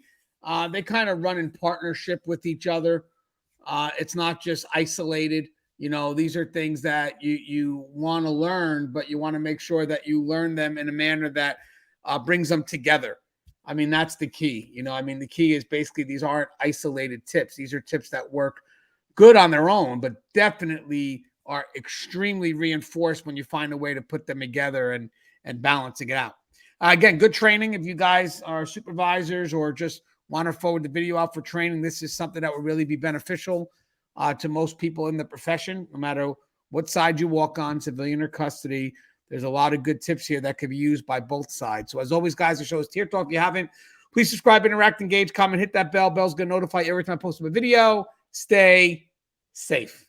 they kind of run in partnership with each other. It's not just isolated. You know, these are things that you want to learn, but you want to make sure that you learn them in a manner that brings them together. I mean, that's the key. You know, I mean, the key is basically these aren't isolated tips. These are tips that work good on their own, but definitely are extremely reinforced when you find a way to put them together and balancing it out. Again, good training. If you guys are supervisors or just want to forward the video out for training, this is something that would really be beneficial to most people in the profession, no matter what side you walk on, civilian or custody. There's a lot of good tips here that could be used by both sides. So as always, guys, the show is Tier Talk. If you haven't, please subscribe, interact, engage, comment, hit that bell. Bell's going to notify you every time I post a video. Stay safe.